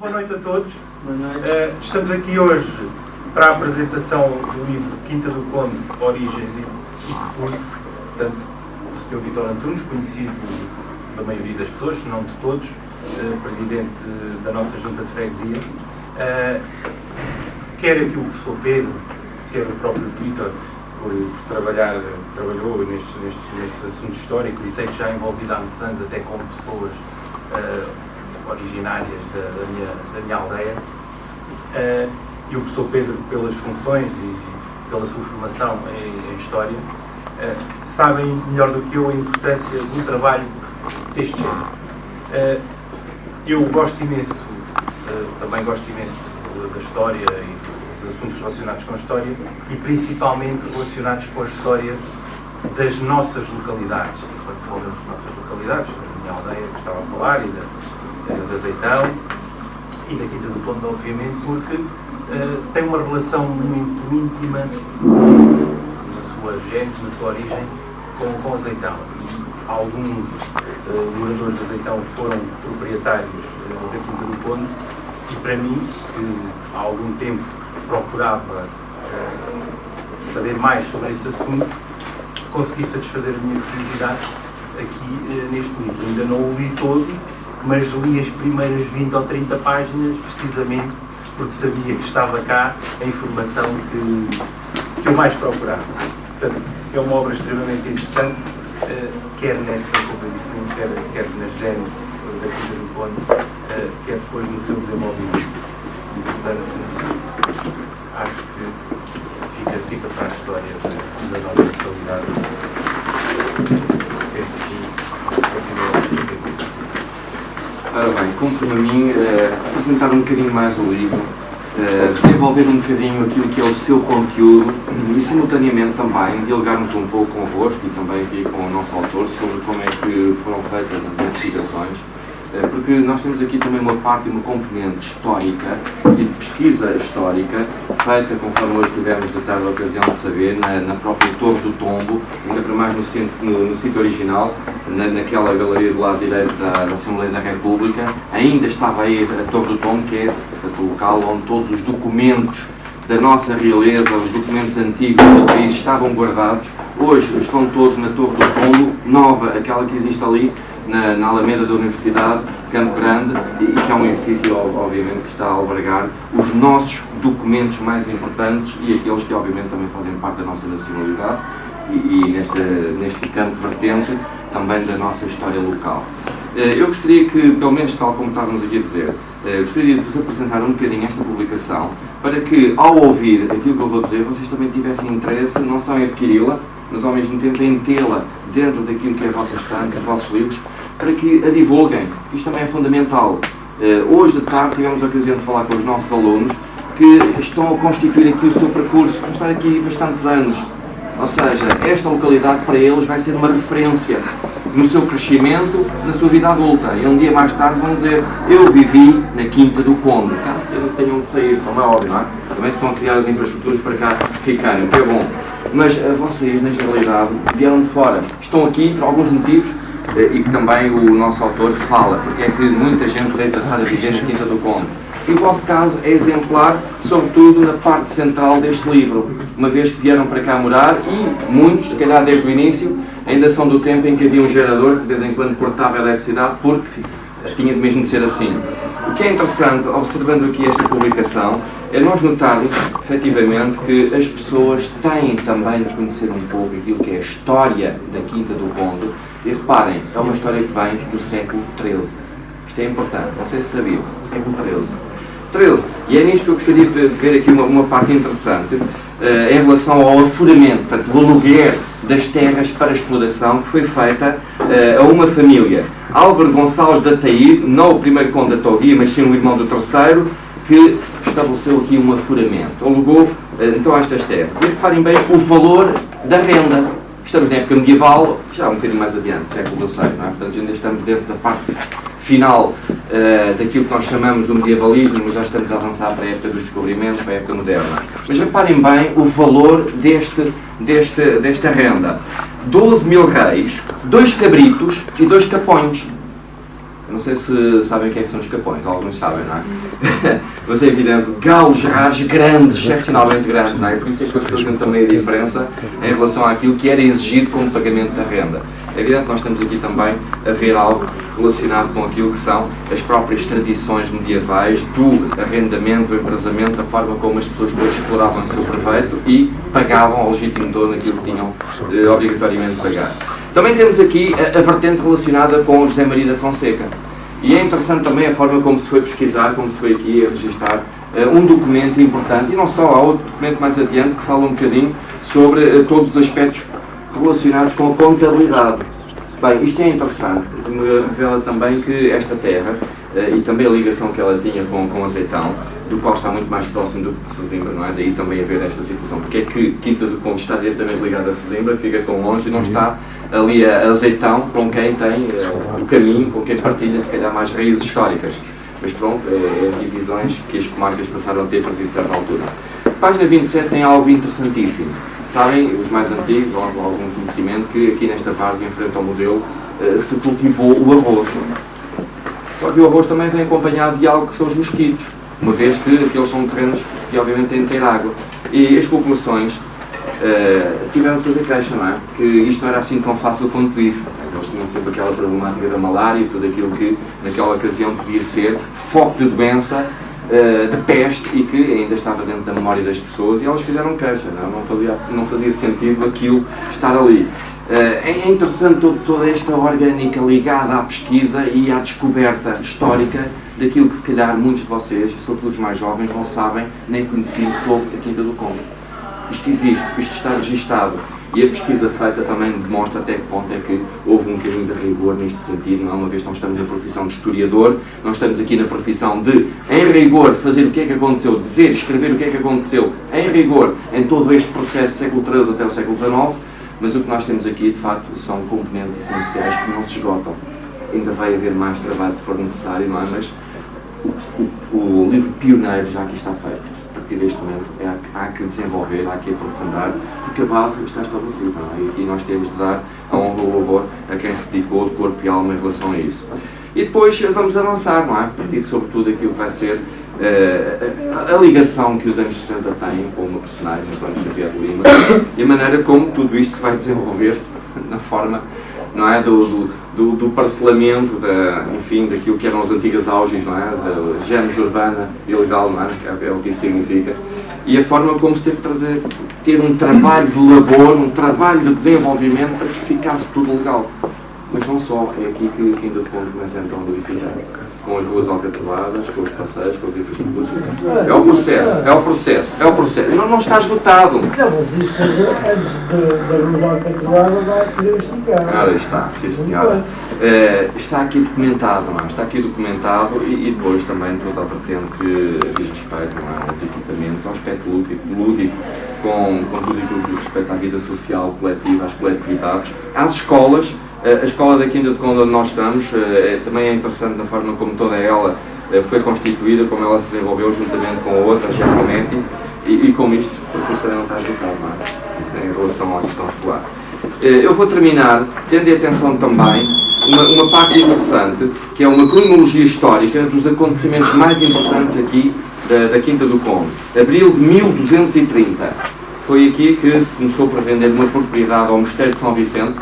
Boa noite a todos. Estamos aqui hoje para a apresentação do livro Quinta do Conde, Origens e Percurso. Portanto, o Sr. Vítor Antunes, conhecido da maioria das pessoas, se não de todos, presidente da nossa Junta de Freguesia. Quer aqui o professor Pedro, quer o próprio Vítor, por trabalhou nestes assuntos históricos e sei que já envolvido há muitos anos, até com pessoas originárias da minha aldeia. E o professor Pedro, pelas funções e pela sua formação em História, sabem melhor do que eu a importância do trabalho deste género. Eu gosto imenso, também gosto imenso da História e dos assuntos relacionados com a História e principalmente relacionados com a história das nossas localidades. Quando falamos das nossas localidades, da minha aldeia que estava a falar e da Azeitão e da Quinta do Conde, obviamente, porque tem uma relação muito íntima na sua gênese, na sua origem, com Azeitão. E alguns moradores de Azeitão foram proprietários da Quinta do Conde e para mim, que há algum tempo procurava saber mais sobre esse assunto, consegui satisfazer a minha curiosidade aqui neste livro. Ainda não o li todo, mas li as primeiras 20 ou 30 páginas precisamente porque sabia que estava cá a informação que eu mais procurava. Portanto, é uma obra extremamente interessante, quer nessa sobre quer na gênese da Quinta do Conde, quer depois no seu desenvolvimento. E, portanto, acho que fica para a história da nossa localidade. Ora bem, cumpre-me a mim apresentar um bocadinho mais o livro, desenvolver um bocadinho aquilo que é o seu conteúdo e simultaneamente também dialogarmos um pouco convosco e também aqui com o nosso autor sobre como é que foram feitas as investigações, porque nós temos aqui também uma parte, uma componente histórica e de pesquisa histórica feita, conforme hoje tivemos de tarde a ocasião de saber, na própria Torre do Tombo, ainda para mais no sítio original, naquela galeria do lado direito da Assembleia da República, ainda estava aí a Torre do Tombo, que é o local onde todos os documentos da nossa realeza, os documentos antigos deste país estavam guardados. Hoje estão todos na Torre do Tombo, nova, aquela que existe ali, na Alameda da Universidade, Campo Grande, e que é um edifício, obviamente, que está a albergar os nossos documentos mais importantes e aqueles que, obviamente, também fazem parte da nossa nacionalidade e neste campo vertente também da nossa história local. Eu gostaria que, pelo menos tal como estávamos aqui a dizer, gostaria de vos apresentar um bocadinho esta publicação para que, ao ouvir aquilo que eu vou dizer, vocês também tivessem interesse não só em adquiri-la, mas ao mesmo tempo em tê-la dentro daquilo que é a vossa estante, os vossos livros, para que a divulguem. Isto também é fundamental. Hoje de tarde tivemos a ocasião de falar com os nossos alunos que estão a constituir aqui o seu percurso, vão estar aqui bastantes anos. Ou seja, esta localidade para eles vai ser uma referência no seu crescimento, na sua vida adulta. E um dia mais tarde vão dizer, eu vivi na Quinta do Conde. Caso tenham de sair, como é óbvio, não é? Também se estão a criar as infraestruturas para cá ficarem, que é bom. Mas vocês, na generalidade, vieram de fora. Estão aqui por alguns motivos e que também o nosso autor fala, porque é que muita gente veio passar a viver na Quinta do Conde. E o vosso caso é exemplar, sobretudo na parte central deste livro, uma vez que vieram para cá morar e muitos, se calhar desde o início, ainda são do tempo em que havia um gerador que de vez em quando cortava a eletricidade porque tinha de mesmo de ser assim. O que é interessante, observando aqui esta publicação, é nós notarmos, efetivamente, que as pessoas têm também de conhecer um pouco aquilo que é a história da Quinta do Conde. E reparem, é uma história que vem do século XIII. Isto é importante, não sei se sabiam, século XIII. E é nisto que eu gostaria de ver aqui uma parte interessante, em relação ao afuramento, portanto, o aluguer das terras para exploração que foi feita a uma família. Álvaro Gonçalves de Ataíde, não o primeiro conde da Torria, mas sim o irmão do terceiro, que estabeleceu aqui um afuramento. Alugou, então, estas terras. E reparem bem o valor da renda. Estamos na época medieval, já um bocadinho mais adiante, século XVI, não é? Portanto, ainda estamos dentro da parte final daquilo que nós chamamos de medievalismo, mas já estamos a avançar para a época dos descobrimentos, para a época moderna. Mas reparem bem o valor desta renda. 12 mil reis, 2 cabritos e 2 capões. Não sei se sabem o que são os capões, alguns sabem, não é? Mas é evidente, galos raros grandes, excepcionalmente grandes, não é? Por isso é que as pessoas não também a diferença em relação àquilo que era exigido como pagamento da renda. É evidente que nós temos aqui também a ver algo relacionado com aquilo que são as próprias tradições medievais do arrendamento, do empresamento, da forma como as pessoas depois exploravam o seu proveito e pagavam ao legítimo dono aquilo que tinham obrigatoriamente de pagar. Também temos aqui a vertente relacionada com José Maria da Fonseca. E é interessante também a forma como se foi pesquisar, como se foi aqui a registrar um documento importante, e não só, há outro documento mais adiante que fala um bocadinho sobre todos os aspectos relacionados com a contabilidade. Bem, isto é interessante, porque me revela também que esta terra, e também a ligação que ela tinha com Azeitão, do qual está muito mais próximo do que de Sesimbra, não é? Daí também haver esta situação. Porque é que Quinta do Conde está diretamente ligada a Sesimbra, fica tão longe e não está ali a Azeitão, com quem tem o caminho, com quem partilha se calhar mais raízes históricas. Mas pronto, é divisões que as comarcas passaram a ter a partir de certa altura. Página 27 tem algo interessantíssimo. Sabem, os mais antigos, ou algum conhecimento, que aqui nesta várzea, em frente ao modelo, se cultivou o arroz. Só que o arroz também vem acompanhado de algo que são os mosquitos, uma vez que aqueles são terrenos que obviamente têm de ter água. E as populações tiveram de fazer queixa, não é? Que isto não era assim tão fácil quanto isso. Eles tinham sempre aquela problemática da malária e tudo aquilo que naquela ocasião podia ser foco de doença, de peste, e que ainda estava dentro da memória das pessoas, e elas fizeram queixa, não fazia sentido aquilo estar ali. É interessante toda esta orgânica ligada à pesquisa e à descoberta histórica daquilo que se calhar muitos de vocês, sobretudo os mais jovens, não sabem nem conheciam sobre a Quinta do Conde. Isto existe, isto está registado, e a pesquisa feita também demonstra até que ponto é que houve um bocadinho de rigor neste sentido, não é? Uma vez que nós estamos na profissão de historiador, nós estamos aqui na profissão de, em rigor, fazer o que é que aconteceu, dizer, escrever o que é que aconteceu, em rigor, em todo este processo do século XIII até o século XIX, mas o que nós temos aqui, de facto, são componentes essenciais que não se esgotam. Ainda vai haver mais trabalho se for necessário, não é? Mas o livro pioneiro já aqui está feito. A partir deste momento há que desenvolver, há que aprofundar, porque a base está estabelecida, não é? E aqui nós temos de dar a honra e o louvor a quem se dedicou de corpo e alma em relação a isso. E depois vamos avançar, não é? A partir sobretudo daquilo que vai ser a ligação que os anos 60 têm com uma personagem, António Xavier de Lima, e a maneira como tudo isto se vai desenvolver na forma, não é, do parcelamento, enfim, daquilo que eram as antigas auges, não é, da gênese urbana ilegal, não é, é o que isso significa, e a forma como se teve de ter um trabalho de labor, um trabalho de desenvolvimento para que ficasse tudo legal. Mas não só, é aqui que ainda o Conde começa então a modificar, com as ruas alcateladas, com os passeios, com as infraestruturas. É o processo, é o processo, é o processo. Não está esgotado. Não, mas isso antes da rua alcatelada vai poder esticar. Está, sim senhora. Está aqui documentado, não é? Está aqui documentado, e depois também toda a vertente que diz respeito, não é, aos equipamentos, ao aspecto lúdico, com tudo aquilo que diz respeito à vida social coletiva, às coletividades, às escolas. A escola da Quinta do Conde onde nós estamos também é interessante na forma como toda ela foi constituída, como ela se desenvolveu juntamente com a outra, a Giacometti, e como isto, porque também não está esgotado, não é? Em relação à questão escolar. Eu vou terminar tendo atenção também uma parte interessante, que é uma cronologia histórica entre os acontecimentos mais importantes aqui da Quinta do Conde. Abril de 1230, foi aqui que se começou por vender uma propriedade ao Mosteiro de São Vicente.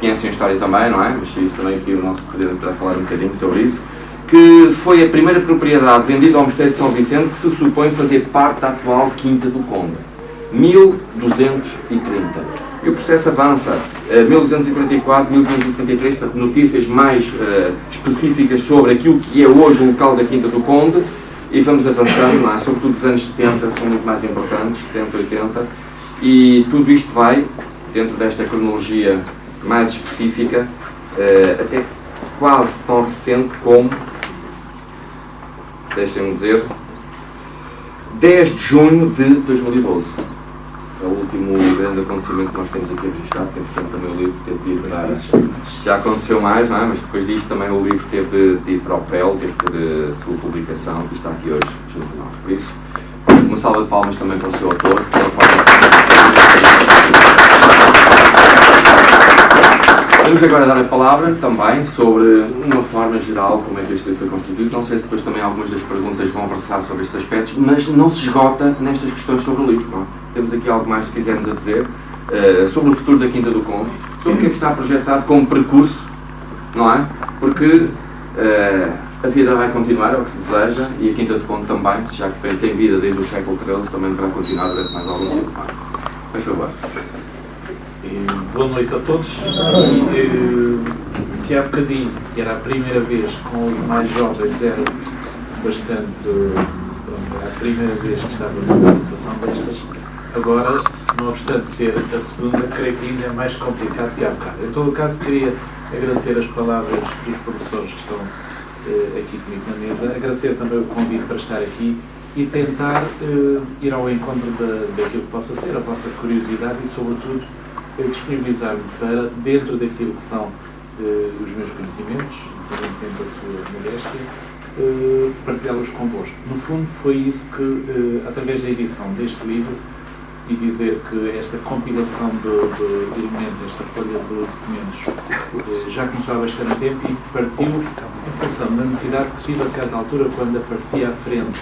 Conhecem a história também, não é? Mas isso também aqui o nosso presidente vai falar um bocadinho sobre isso. Que foi a primeira propriedade vendida ao Mosteiro de São Vicente que se supõe fazer parte da atual Quinta do Conde. 1230. E o processo avança. 1244, 1273, portanto, notícias mais específicas sobre aquilo que é hoje o local da Quinta do Conde. E vamos avançando, não é? Sobretudo os anos 70 são muito mais importantes, 70, 80. E tudo isto vai, dentro desta cronologia mais específica, até quase tão recente como, deixem-me dizer, 10 de junho de 2012. É o último grande acontecimento que nós temos aqui registrado, que portanto também o livro teve de ir para... Já aconteceu mais, não é? Mas depois disto também o livro teve de ir para o PREL, teve de ter a sua publicação, que está aqui hoje junto a nós. Por isso, uma salva de palmas também para o seu autor. Vamos agora dar a palavra também sobre uma forma geral como é que este livro foi constituído. Não sei se depois também algumas das perguntas vão versar sobre estes aspectos, mas não se esgota nestas questões sobre o livro. Não é? Temos aqui algo mais, se quisermos, a dizer sobre o futuro da Quinta do Conde, sobre o que é que está projetado como percurso, não é? Porque a vida vai continuar, é o que se deseja, e a Quinta do Conde também, já que tem vida desde o século XIII, também vai continuar durante mais algum tempo. Por favor. Boa noite a todos. Se há bocadinho, que era a primeira vez com os mais jovens, era bastante. Pronto, era a primeira vez que estava numa situação destas. Agora, não obstante ser a segunda, creio que ainda é mais complicado que há bocado. Em todo o caso, queria agradecer as palavras dos professores que estão aqui comigo na mesa, agradecer também o convite para estar aqui e tentar ir ao encontro daquilo que possa ser a vossa curiosidade e, sobretudo, disponibilizar-me para, dentro daquilo que são os meus conhecimentos, dentro da sua modéstia, partilhá-los convosco. No fundo, foi isso que, através da edição deste livro, e dizer que esta compilação de elementos, esta folha de documentos, já começou há bastante tempo e partiu em função da necessidade que tive a certa altura, quando aparecia à frente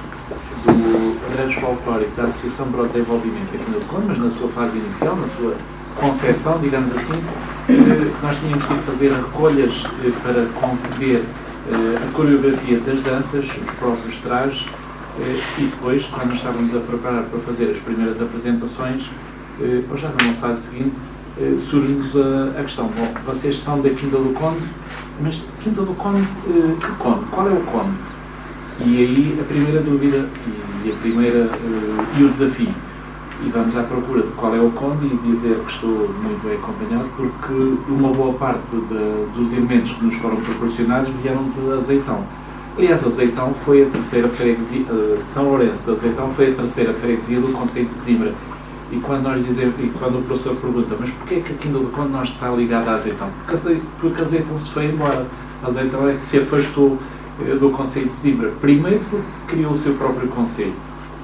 do arranjo folclórico da Associação para o Desenvolvimento aqui no Conde, mas na sua fase inicial, na sua concepção, digamos assim, nós tínhamos que fazer recolhas para conceber a coreografia das danças, os próprios trajes, e depois, quando estávamos a preparar para fazer as primeiras apresentações, ou já numa fase seguinte, surge-nos a questão: bom, vocês são da Quinta do Conde, mas Quinta do Conde, que Conde? Qual é o Conde? E aí a primeira dúvida e o desafio. E vamos à procura de qual é o Conde e dizer que estou muito bem acompanhado, porque uma boa parte dos elementos que nos foram proporcionados vieram de Azeitão. Aliás, Azeitão foi a terceira freguesia, São Lourenço de Azeitão foi a terceira freguesia do concelho de Sesimbra. E quando nós dizemos, e quando o professor pergunta, mas porquê é que a Quinta do Conde não está ligada a Azeitão? Porque Azeitão se foi embora. Azeitão é que se afastou do concelho de Sesimbra. Primeiro porque criou o seu próprio concelho.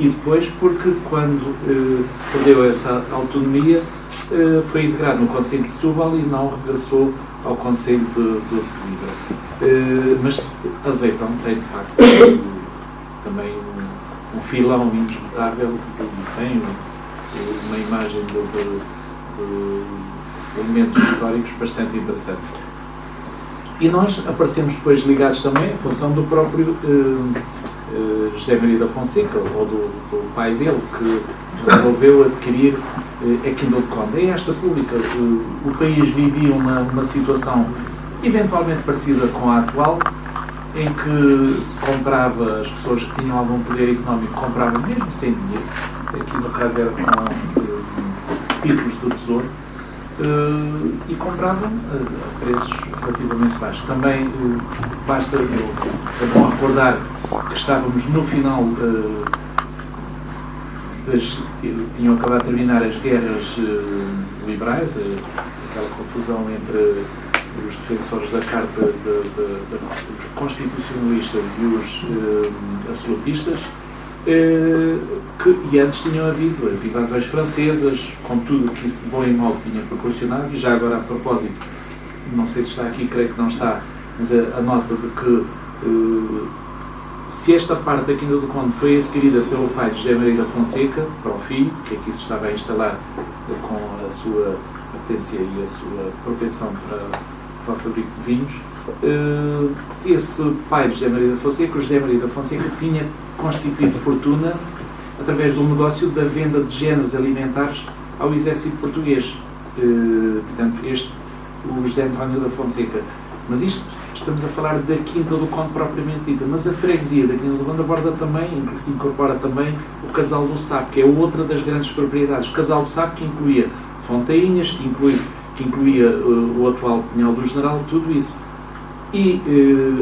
E depois porque, quando perdeu essa autonomia, foi integrado no concelho de Setúbal e não regressou ao concelho de Sesimbra. Mas Azeitão tem, de facto, também um filão indiscutável e tem uma imagem de elementos históricos bastante interessantes. E nós aparecemos depois ligados também em função do próprio José Maria da Fonseca, ou do pai dele, que resolveu adquirir a Quinta do Conde. É esta pública. O país vivia uma situação eventualmente parecida com a atual, em que se comprava, as pessoas que tinham algum poder económico compravam mesmo sem dinheiro, aqui no caso era com títulos do Tesouro, e compravam a preços relativamente baixos. Também basta bom recordar que estávamos no final tinham acabado de terminar as guerras liberais, aquela confusão entre os defensores da Carta dos constitucionalistas e os absolutistas, e antes tinham havido as invasões francesas, com tudo que isso de bom e mau tinha proporcionado. E já agora, a propósito, não sei se está aqui, creio que não está, mas a nota de que se esta parte da Quinta do Conde foi adquirida pelo pai de José Maria da Fonseca para o filho, que aqui se estava a instalar com a sua apetência e a sua propensão para o fabrico de vinhos, esse pai de José Maria da Fonseca, o José Maria da Fonseca, tinha constituído fortuna através de um negócio da venda de géneros alimentares ao exército português. Portanto, o José António da Fonseca. Mas isto, estamos a falar da Quinta do Conde propriamente dita, mas a freguesia da Quinta do Conde aborda também, incorpora também o Casal do Sapo, que é outra das grandes propriedades. O Casal do Sapo, que incluía Fontainhas, que incluía o atual Pinhal do General, tudo isso. E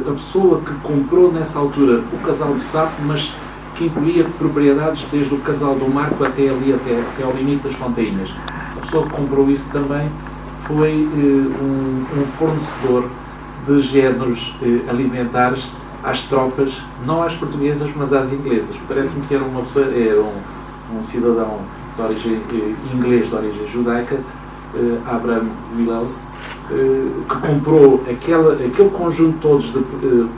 a pessoa que comprou nessa altura o Casal do Sapo, mas que incluía propriedades desde o Casal do Marco até ao limite das Fontainhas. A pessoa que comprou isso também foi um fornecedor de géneros alimentares às tropas, não às portuguesas, mas às inglesas. Parece-me que era uma pessoa, era um cidadão de origem inglês, de origem judaica, Abraham Willows, que comprou aquele conjunto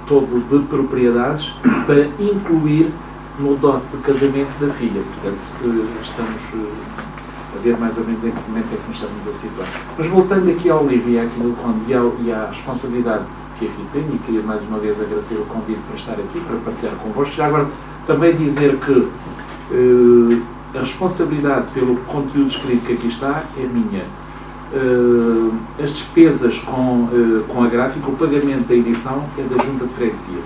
todo de propriedades para incluir no dote de casamento da filha. Portanto, estamos a ver mais ou menos em que momento é que nos estamos a situar. Mas voltando aqui ao livro e àquilo e à responsabilidade que aqui tenho, e queria mais uma vez agradecer o convite para estar aqui, para partilhar convosco. Já agora também dizer que a responsabilidade pelo conteúdo escrito que aqui está é minha. As despesas com a gráfica, o pagamento da edição é da Junta de Freguesia.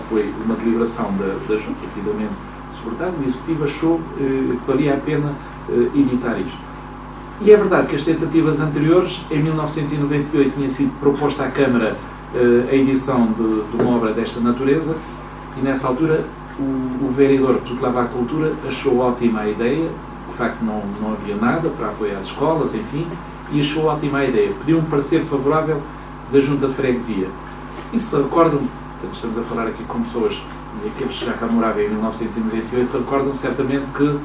Foi uma deliberação da Junta, devidamente suportada, e o Executivo achou que valia a pena editar isto. E é verdade que as tentativas anteriores, em 1998, tinha sido proposta à Câmara a edição de uma obra desta natureza, e nessa altura o vereador que tutelava a cultura achou ótima a ideia, de facto não havia nada para apoiar as escolas, enfim, e achou ótima a ideia. Pediu um parecer favorável da Junta de Freguesia. E se recordam, estamos a falar aqui com pessoas, e aqueles que já cá moravam em 1998, recordam certamente que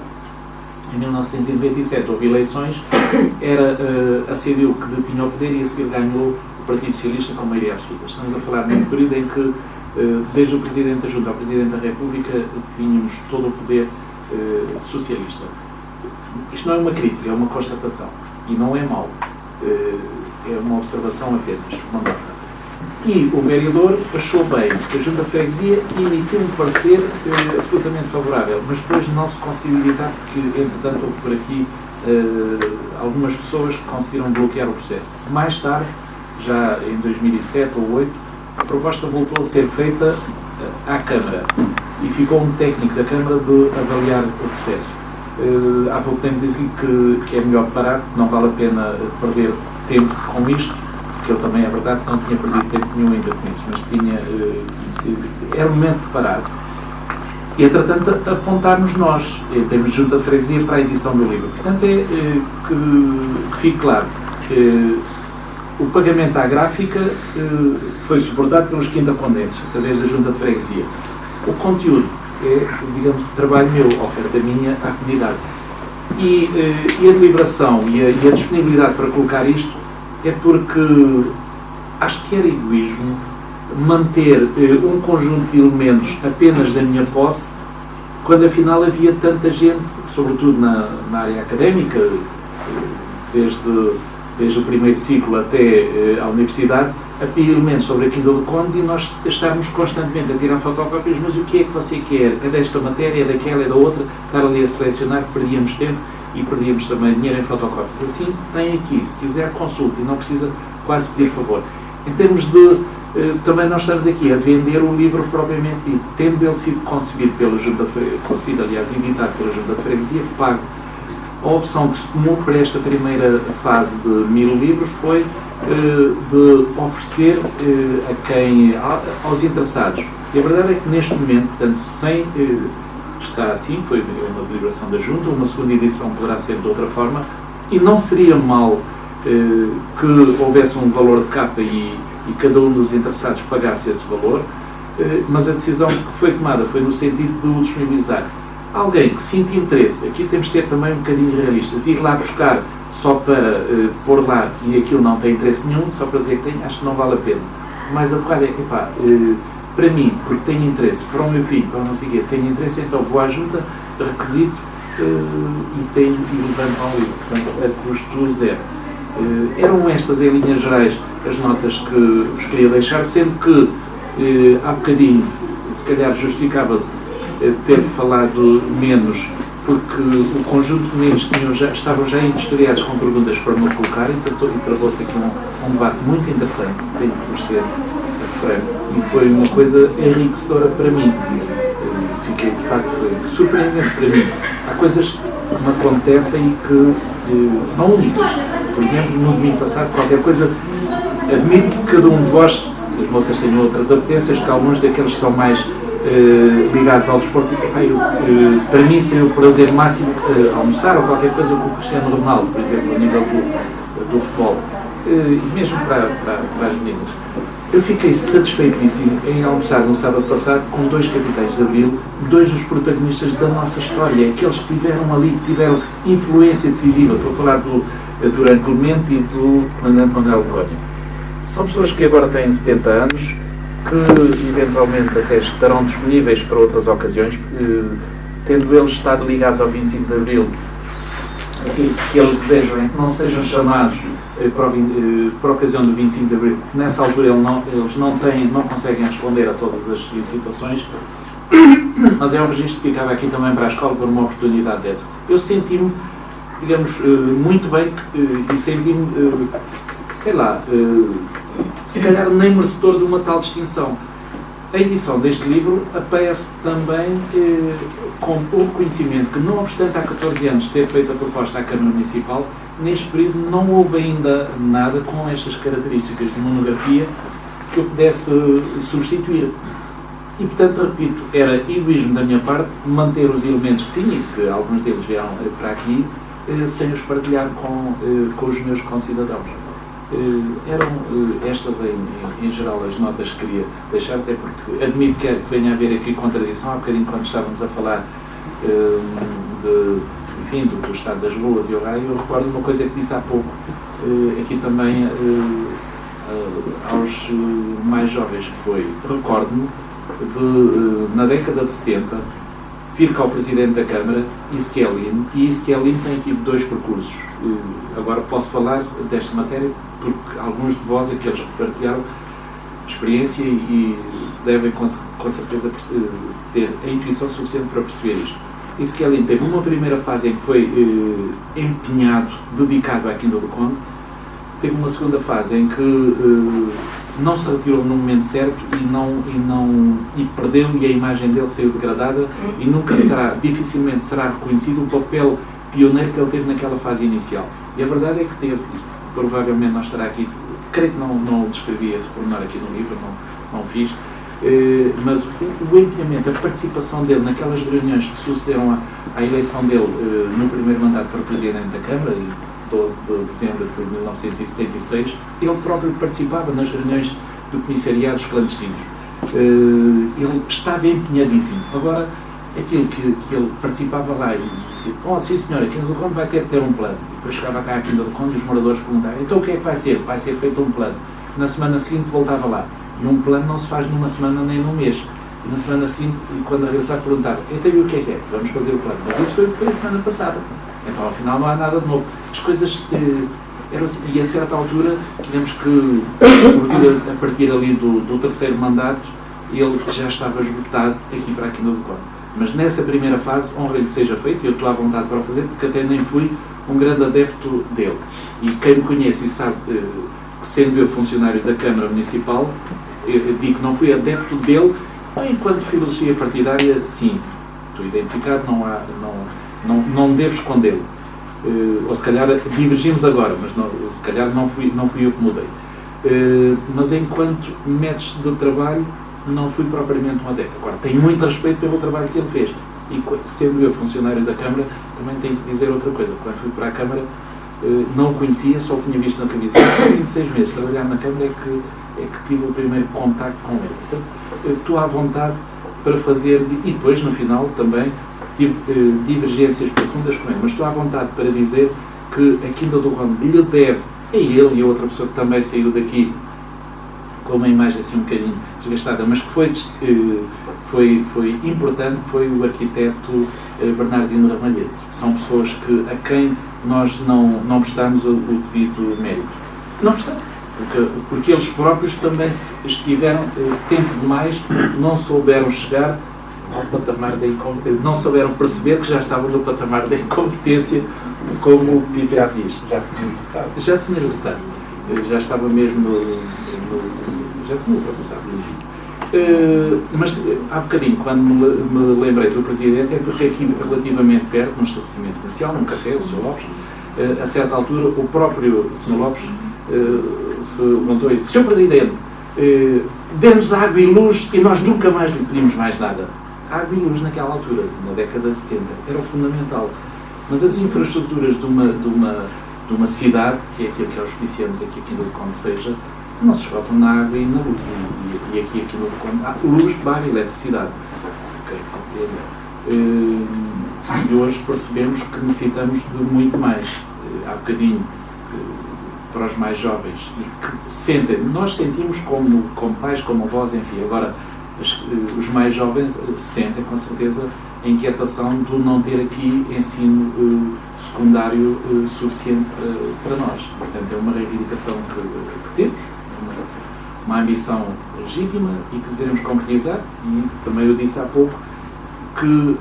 em 1997 houve eleições, era a CDU que detinha o poder e a seguir ganhou o Partido Socialista com maioria absoluta. Estamos a falar num período em que, desde o Presidente da Junta ao Presidente da República, tínhamos todo o poder socialista. Isto não é uma crítica, é uma constatação. E não é mau. É uma observação apenas, uma nota. E o vereador achou bem que a Junta de Freguesia emitiu um parecer absolutamente favorável, mas depois não se conseguiu editar porque, entretanto, houve por aqui algumas pessoas que conseguiram bloquear o processo. Mais tarde, já em 2007 ou 2008, a proposta voltou a ser feita à Câmara e ficou um técnico da Câmara de avaliar o processo. Há pouco tempo disse que é melhor parar, não vale a pena perder tempo com isto, que eu também, é verdade, não tinha perdido tempo nenhum ainda com isso, mas era o momento de parar. E, entretanto, apontarmos nós, em termos de Junta de Freguesia, para a edição do livro. Portanto, que fique claro que o pagamento à gráfica foi suportado pelos quinta-condenses, através da Junta de Freguesia. O conteúdo é, digamos, trabalho meu, oferta minha à comunidade. E a deliberação e a disponibilidade para colocar isto é porque acho que era egoísmo manter um conjunto de elementos apenas da minha posse, quando afinal havia tanta gente, sobretudo na área académica, desde o primeiro ciclo até à universidade, a pedir elementos sobre a Quinta do Conde e nós estávamos constantemente a tirar fotocópias, mas o que é que você quer? Cadê esta matéria? É daquela, é da outra? Estar ali a selecionar, perdíamos tempo e perdíamos também dinheiro em fotocópias. Assim, tem aqui, se quiser, consulte e não precisa quase pedir favor. Em termos de... também nós estamos aqui a vender o livro propriamente dito, tendo ele sido concebido pela Junta de Freguesia, concebido, aliás, editado pela Junta de Freguesia, pago. A opção que se tomou para esta primeira fase de 1000 livros foi de oferecer aos interessados. E a verdade é que neste momento, portanto, sem... está assim, foi uma deliberação da Junta, uma segunda edição poderá ser de outra forma, e não seria mal que houvesse um valor de capa e cada um dos interessados pagasse esse valor, mas a decisão que foi tomada foi no sentido de o disponibilizar. Alguém que sinta interesse, aqui temos de ser também um bocadinho realistas, ir lá buscar só para pôr lá e aquilo não tem interesse nenhum, só para dizer que tem, acho que não vale a pena. O mais adequado é que, para mim, porque tenho interesse, para o meu filho, para não sei o quê, tenho interesse, então vou à Junta, requisito e levanto ao livro, portanto, a custo zero. Eram estas, em linhas gerais, as notas que vos queria deixar, sendo que há bocadinho, se calhar justificava-se ter falado menos, porque o conjunto de meninos estavam já industriados com perguntas para me colocar, e travou-se aqui um debate muito interessante, tenho por ser franco, e foi uma coisa enriquecedora para mim. Fiquei, de facto, foi surpreendente para mim. Há coisas que me acontecem e que são únicas. Por exemplo, no domingo passado, qualquer coisa, admito que cada um de vós, as moças tenham outras apetências, que alguns daqueles que são mais ligados ao desporto, para mim seria o prazer máximo almoçar ou qualquer coisa com o Cristiano Ronaldo, por exemplo, a nível do futebol, e mesmo para as meninas. Eu fiquei satisfeitíssimo em almoçar no sábado passado com 2 capitães de Abril, 2 dos protagonistas da nossa história, aqueles que tiveram ali, que tiveram influência decisiva. Estou a falar do Durão Clemente e do comandante Manuel Cónia. São pessoas que agora têm 70 anos, que eventualmente até estarão disponíveis para outras ocasiões, tendo eles estado ligados ao 25 de Abril, que eles desejam é que não sejam chamados por ocasião do 25 de Abril. Nessa altura eles não conseguem responder a todas as solicitações, mas é um registro que ficava aqui também para a escola por uma oportunidade dessa. Eu senti-me, digamos, muito bem e senti-me, sei lá, se calhar nem merecedor de uma tal distinção. A edição deste livro aparece também com o reconhecimento que, não obstante há 14 anos ter feito a proposta à Câmara Municipal, neste período não houve ainda nada com estas características de monografia que eu pudesse substituir. E, portanto, repito, era egoísmo da minha parte manter os elementos que tinha, que alguns deles vieram para aqui, sem os partilhar com os meus concidadãos. Eram estas, em geral, as notas que queria deixar, até porque admito que venha a haver aqui contradição. Há bocadinho, quando estávamos a falar enfim, do estado das ruas e o raio, eu recordo uma coisa que disse há pouco, aqui também aos mais jovens, que foi, recordo-me, na década de 70, vir cá o Presidente da Câmara, Isquelin, e Isquelin tem aqui 2 percursos. Agora posso falar desta matéria porque alguns de vós, aqueles que partilharam experiência e devem com certeza ter a intuição suficiente para perceber isto. Isquelin teve uma primeira fase em que foi empenhado, dedicado à Quinta do Conde, teve uma segunda fase em que não se retirou no momento certo e perdeu, e a imagem dele saiu degradada e nunca será, dificilmente será reconhecido o papel pioneiro que ele teve naquela fase inicial. E a verdade é que teve, isso provavelmente não estará aqui, creio que não descrevi esse pormenor aqui no livro, não fiz, mas o empenhamento, a participação dele naquelas reuniões que sucederam à eleição dele no primeiro mandato para Presidente da Câmara, 12 de dezembro de 1976, ele próprio participava nas reuniões do Comissariado dos Clandestinos. Ele estava empenhadíssimo. Agora, aquilo que ele participava lá e dizia, sim senhora, a Quinta do Conde vai ter que ter um plano. E depois chegava cá a Quinta do Conde e os moradores perguntavam, então o que é que vai ser? Vai ser feito um plano. Na semana seguinte voltava lá. E um plano não se faz numa semana nem num mês. E na semana seguinte, quando regressava, perguntava, então e o que é? Vamos fazer o plano. Mas isso foi a semana passada. Então, ao final, não há nada de novo. As coisas eram assim. E a certa altura, digamos que, a partir ali do terceiro mandato, ele já estava esgotado aqui para a Quinta do Conde. Mas nessa primeira fase, honra-lhe seja feita, e eu estou à vontade para o fazer, porque até nem fui um grande adepto dele. E quem me conhece e sabe que, sendo eu funcionário da Câmara Municipal, eu digo que não fui adepto dele, enquanto filosofia partidária, sim. Estou identificado, não devo escondê-lo. Ou se calhar divergimos agora, mas se calhar não fui eu que mudei. Mas enquanto método de trabalho, não fui propriamente um adepto. Agora, tenho muito respeito pelo trabalho que ele fez. E sendo eu funcionário da Câmara, também tenho que dizer outra coisa. Quando fui para a Câmara, não o conhecia, só o tinha visto na televisão. Há 26 meses de trabalhar na Câmara é que tive o primeiro contacto com ele. Portanto, estou à vontade para fazer, e depois, no final, também, tive divergências profundas com ele, mas estou à vontade para dizer que a Quinta do Conde lhe deve, a ele e a outra pessoa que também saiu daqui com uma imagem assim um bocadinho desgastada, mas que foi importante, foi o arquiteto Bernardino Ramalhete. São pessoas a quem nós não prestamos o devido mérito. Não prestamos, porque eles próprios também estiveram tempo demais, não souberam chegar ao patamar da incompetência, não souberam perceber que já estavam no patamar da incompetência, como o Piper diz. Já se tinha esgotado. Já estava mesmo já tinha ultrapassado. Mas há bocadinho, quando me lembrei do Presidente, é porque aqui relativamente perto, num estabelecimento comercial, num café, o Sr. Lopes, a certa altura, o próprio Sr. Lopes se levantou e disse, Sr. Presidente, dê-nos água e luz e nós nunca mais lhe pedimos mais nada. Água e luz naquela altura, na década de 70, era o fundamental. Mas as infraestruturas de uma cidade, que é aquilo que auspiciamos aqui no Conde seja, não se esgotam na água e na luz. E aqui no Conde há luz, barra, eletricidade. Ok, compreendo. E hoje percebemos que necessitamos de muito mais. Há bocadinho para os mais jovens e que sentem, nós sentimos como pais, como avós, enfim, agora os mais jovens sentem com certeza a inquietação de não ter aqui ensino secundário suficiente para nós. Portanto, é uma reivindicação que temos, uma ambição legítima e que devemos concretizar, e também eu disse há pouco que,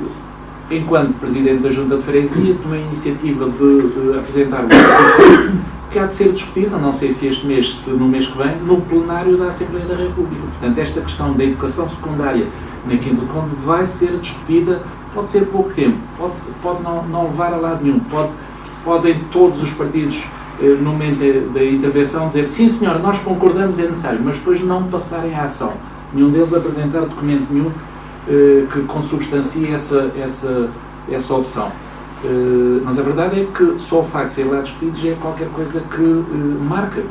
enquanto Presidente da Junta de Freguesia, tomei a iniciativa de apresentar uma proposta que há de ser discutida, não sei se este mês, se no mês que vem, no plenário da Assembleia da República. Portanto, esta questão da educação secundária na Quinta do Conde vai ser discutida, pode ser pouco tempo, pode não levar a lado nenhum, podem todos os partidos, no momento da intervenção, dizer sim senhora, nós concordamos, é necessário, mas depois não passarem à ação. Nenhum deles apresentar documento nenhum que consubstancie essa opção. Mas a verdade é que só o facto de ser lá discutido já é qualquer coisa que marca,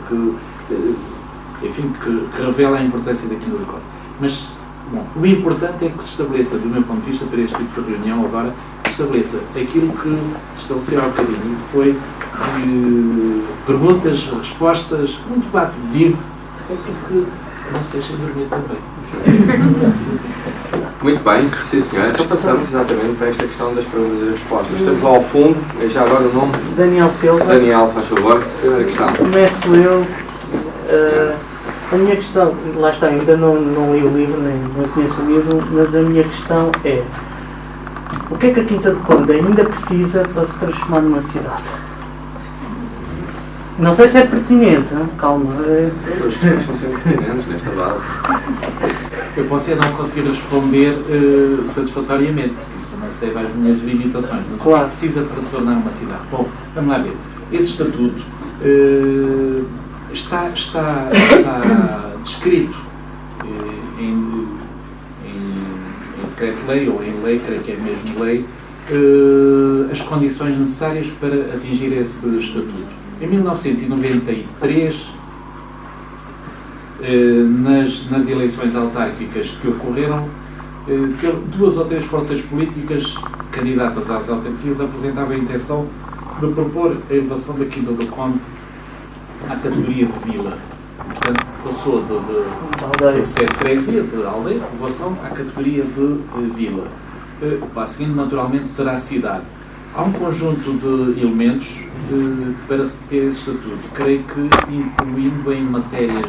enfim, que revela a importância daquilo do Conde. Mas, bom, o importante é que se estabeleça, do meu ponto de vista, para este tipo de reunião agora, estabeleça aquilo que se estabeleceu há bocadinho, que foi perguntas, respostas, um debate vivo, que não se deixem dormir também. Muito bem, sim senhor. Então passamos exatamente para esta questão das perguntas e respostas. Estamos lá ao fundo, já agora o nome? Daniel Silva. Daniel, faz favor. Primeira questão. Começo eu. A minha questão, lá está, ainda não li o livro, nem conheço o livro, mas a minha questão é: o que é que a Quinta do Conde ainda precisa para se transformar numa cidade? Não sei se é pertinente, hein? Calma. As questões são sempre pertinentes nesta base. Eu posso não conseguir responder satisfatoriamente, porque isso não se deve às minhas limitações, mas claro. O que precisa para se tornar uma cidade? Bom, vamos lá ver. Esse estatuto está descrito em decreto-lei ou em lei, creio que é mesmo lei, as condições necessárias para atingir esse estatuto. Em 1993, nas eleições autárquicas que ocorreram, duas ou três forças políticas candidatas às autarquias apresentavam a intenção de propor a elevação da Quinta do Conde à categoria de vila. Portanto, passou de ser freguesia, de aldeia, de povoação, à categoria de vila. O passo seguinte, naturalmente, será a cidade. Há um conjunto de elementos para se ter esse estatuto. Creio que, incluindo em matérias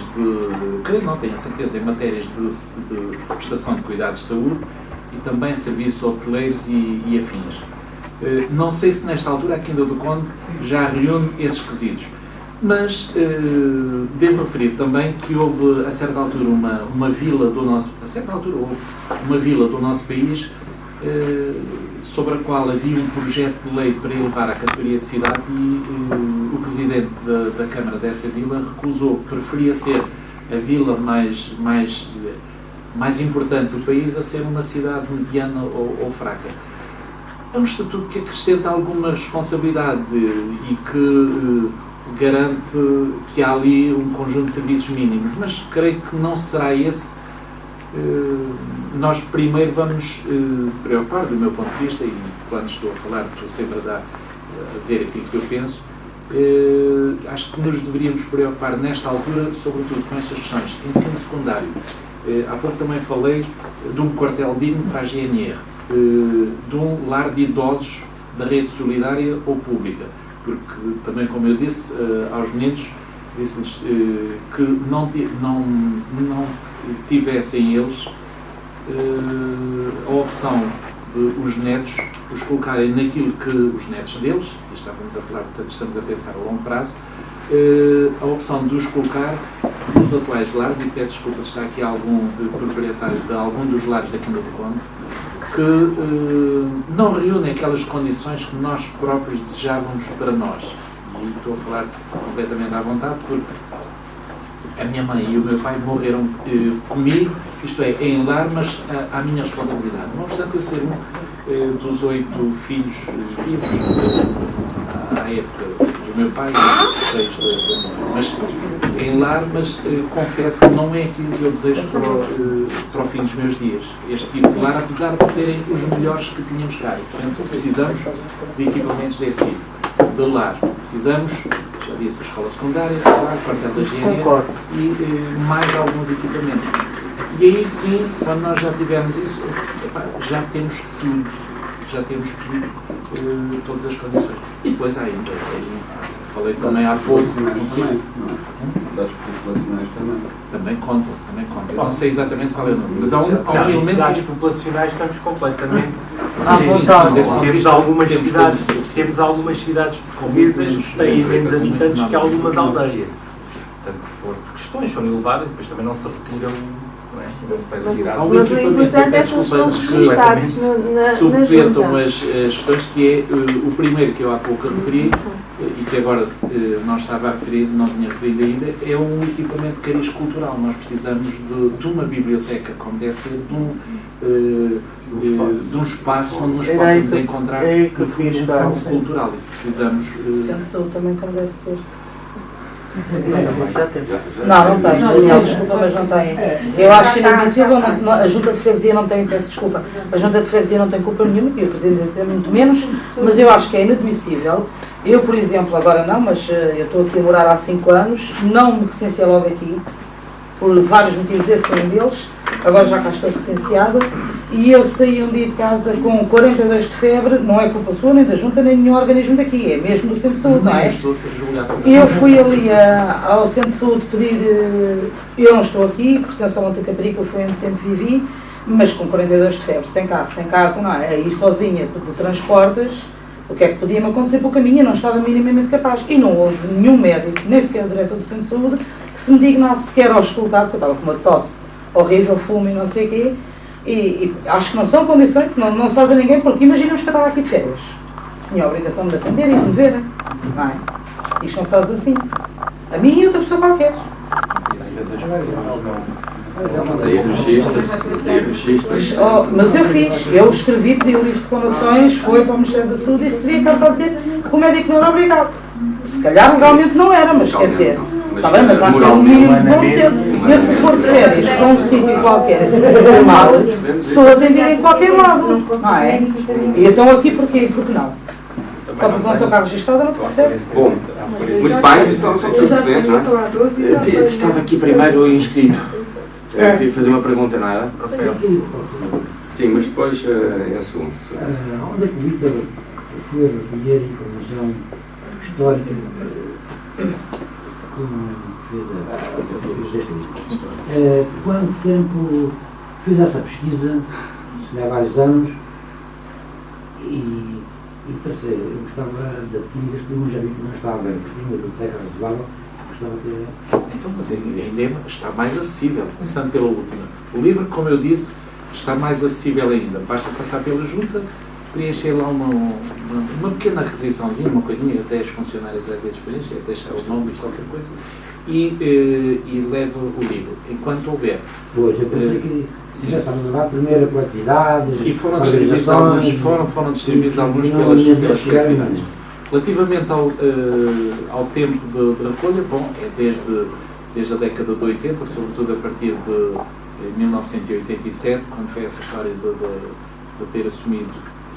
creio não, tenho a certeza, em matérias de prestação de cuidados de saúde e também serviços hoteleiros e afins. Não sei se nesta altura a Quinta do Conde já reúne esses quesitos, mas devo referir também que houve, a certa altura, uma vila do nosso país sobre a qual havia um projeto de lei para elevar à categoria de cidade e o presidente da Câmara dessa vila recusou, preferia ser a vila mais importante do país a ser uma cidade mediana ou fraca. É um estatuto que acrescenta alguma responsabilidade e que garante que há ali um conjunto de serviços mínimos, mas creio que não será esse. Nós primeiro vamos preocupar, do meu ponto de vista, e quando estou a falar, estou sempre a dizer aquilo que eu penso, acho que nos deveríamos preocupar nesta altura, sobretudo com estas questões. Ensino secundário. Há pouco também falei de um quartel digno para a GNR, de um lar de idosos da rede solidária ou pública, porque também, como eu disse aos meninos, disse-lhes que não tivessem eles a opção de os netos os colocarem naquilo que os netos deles, e estávamos a falar, portanto estamos a pensar a longo prazo, a opção de os colocar nos atuais lares, e peço desculpa se está aqui algum proprietário de algum dos lares da Quinta do Conde, que não reúnem aquelas condições que nós próprios desejávamos para nós. E estou a falar completamente à vontade, porque a minha mãe e o meu pai morreram comigo, isto é, em lar, mas à minha responsabilidade. Não obstante eu ser um dos 8 filhos vivos à época do meu pai e 6 da minha mãe, mas em lar, mas confesso que não é aquilo que eu desejo para o fim dos meus dias. Este tipo de lar, apesar de serem os melhores que tínhamos cá. Portanto, precisamos de equipamentos desse tipo. de lar. Precisamos, já disse, a escola secundária, o quartel da higiene e mais alguns equipamentos. E aí sim, quando nós já tivermos isso, já temos tudo. Já temos tudo, todas as condições. E depois ainda, falei também há pouco, Dados populacionais também contam. Eu não sei exatamente qual é o número, mas há um Não, elemento. dados populacionais estamos completamente à vontade. Temos algumas cidades portuguesas que têm menos habitantes que algumas aldeias. Portanto, por questões são elevadas e depois também não se retiram. Mas o importante é que eles estão registados na subvertam junta. as questões, que é o primeiro que eu há pouco referi e que agora não estava a referir, não tinha referido ainda, é um equipamento de cariz cultural. Nós precisamos de uma biblioteca, como deve ser, de um espaço onde nos possamos encontrar informação cultural. Isso precisamos. O centro de saúde também como deve ser. Já temos. Não tem. Não, desculpa, mas não tem. Eu acho inadmissível, a Junta de Freguesia não tem, peço desculpa, a Junta de Freguesia não tem culpa nenhuma, e o Presidente tem muito menos, mas eu acho que é inadmissível. Eu, por exemplo, agora não, mas eu estou aqui a morar há 5 anos, não me recenseei logo aqui, por vários motivos, esse foi um deles, agora já cá estou recenseada, e eu saí um dia de casa com 42 de febre, não é culpa sua, nem da Junta, nem nenhum organismo daqui, é mesmo do Centro de Saúde, não é? Estou a ser julgado. Eu fui ali ao Centro de Saúde pedir, eu não estou aqui, pertenço ao Monte Caparica, eu fui onde sempre vivi, mas com 42 de febre, sem carro, não é? Aí sozinha, de transportes, o que é que podia me acontecer pelo caminho? Eu não estava minimamente capaz. E não houve nenhum médico, nem sequer o diretor do Centro de Saúde, que se me dignasse sequer ao escutar, porque eu estava com uma tosse horrível, fumo e não sei o quê, e acho que não são condições, que não se faz a ninguém, porque imaginamos que eu estava aqui de férias. Tinha a obrigação de atender e de me ver, não é? Isto não se faz assim. A mim e outra pessoa qualquer. Mas aí registra-se. Mas eu fiz. Eu escrevi, pedi o livro de reclamações, foi para o Ministério da Saúde e recebi a carta a dizer que o médico não era obrigado. Se calhar legalmente não era, mas quer dizer, está bem, mas há aquele mínimo de bom senso. Eu, se for de férias para um sítio qualquer, se me sentir mal, sou atendida em qualquer lado. Não é? E eu estou aqui porquê? Porque não. Só porque não estou cá registrada, não percebe. Bom, muito bem, só que os documentos, não é? Estava aqui primeiro inscrito. Queria fazer uma pergunta, não era? Sim, mas depois é a segunda. Onde é que o Vítor foi recolher informação histórica como fez este livro? Quanto tempo fez essa pesquisa? Há vários anos. E terceiro, eu gostava de adquirir este livro, já vi que não estava bem, porque tinha uma biblioteca razoável, gostava de ter. Então, mas ainda está mais acessível, começando pela última. O livro, como eu disse, está mais acessível ainda. Basta passar pela junta, preencher lá uma pequena requisiçãozinha, uma coisinha, até os funcionários às vezes preenchem, deixar o nome e qualquer coisa, e leva o livro. Enquanto houver. Pois, eu pensei que estávamos a levar primeiro pela atividade, e foram distribuídos alguns pelas atividades. Relativamente ao tempo de recolha, bom, é desde a década de 80, sobretudo a partir de 1987, quando foi essa história de ter assumido,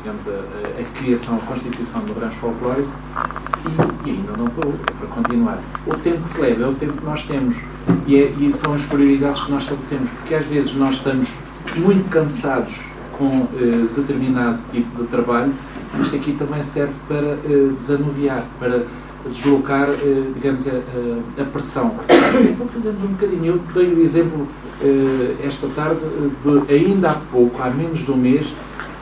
digamos, a criação, a constituição do rancho folclórico, e ainda não parou, é para continuar. O tempo que se leva é o tempo que nós temos, e são as prioridades que nós estabelecemos, porque às vezes nós estamos muito cansados com determinado tipo de trabalho. Isto aqui também serve para desanuviar, para deslocar, digamos, a pressão. Então fazemos um bocadinho. Eu dei o exemplo esta tarde, ainda há pouco, há menos de um mês,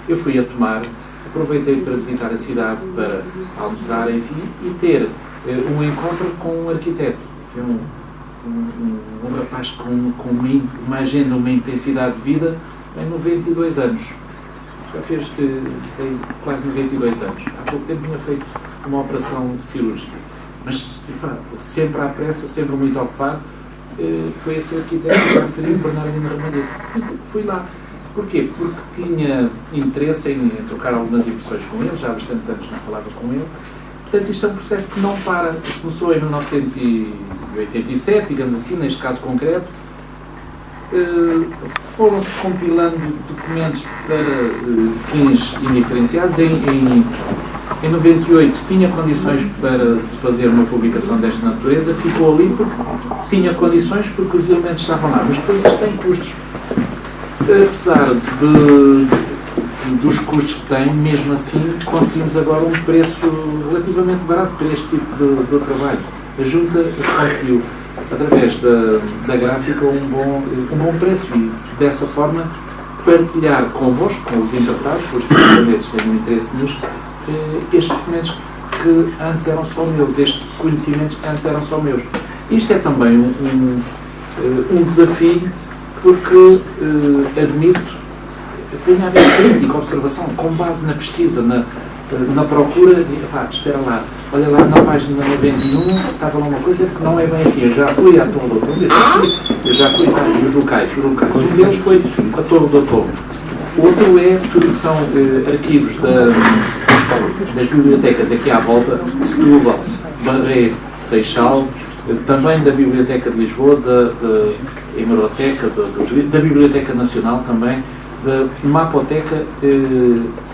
eu fui a Tomar, aproveitei para visitar a cidade, para almoçar, enfim, e ter um encontro com um arquiteto, que é um rapaz com uma agenda, uma intensidade de vida, tem 92 anos. Já tem quase 92 anos. Há pouco tempo tinha feito uma operação cirúrgica. Mas, sempre à pressa, sempre muito ocupado, foi esse arquiteto que eu referi, Bernardino Ramalhete. Fui lá. Porquê? Porque tinha interesse em trocar algumas impressões com ele, já há bastantes anos não falava com ele. Portanto, isto é um processo que não para. Começou em 1987, digamos assim, neste caso concreto. Foram-se compilando documentos para fins indiferenciados em Em 98 tinha condições para se fazer uma publicação desta natureza, ficou ali porque tinha condições, porque os elementos estavam lá, mas depois isto tem custos. Apesar dos custos que tem, mesmo assim conseguimos agora um preço relativamente barato para este tipo de trabalho. A Junta conseguiu, através da gráfica, um bom preço e, dessa forma, partilhar convosco, com os interessados, com os correspondentes que têm um interesse nisto, estes documentos que antes eram só meus, estes conhecimentos que antes eram só meus. Isto é também um desafio, porque admito que venha a haver crítica, observação, com base na pesquisa, na procura, e, espera lá, olha lá na página 91, estava lá uma coisa que não é bem assim. Eu já fui à Torre do Tombo, eu já fui e os locais. Um deles foi a Torre do Tombo. Outro é tudo que são arquivos das bibliotecas aqui à volta, Setúbal, Barreiro, Seixal, também da Biblioteca de Lisboa, da Hemeroteca, da Biblioteca Nacional também, da Mapoteca,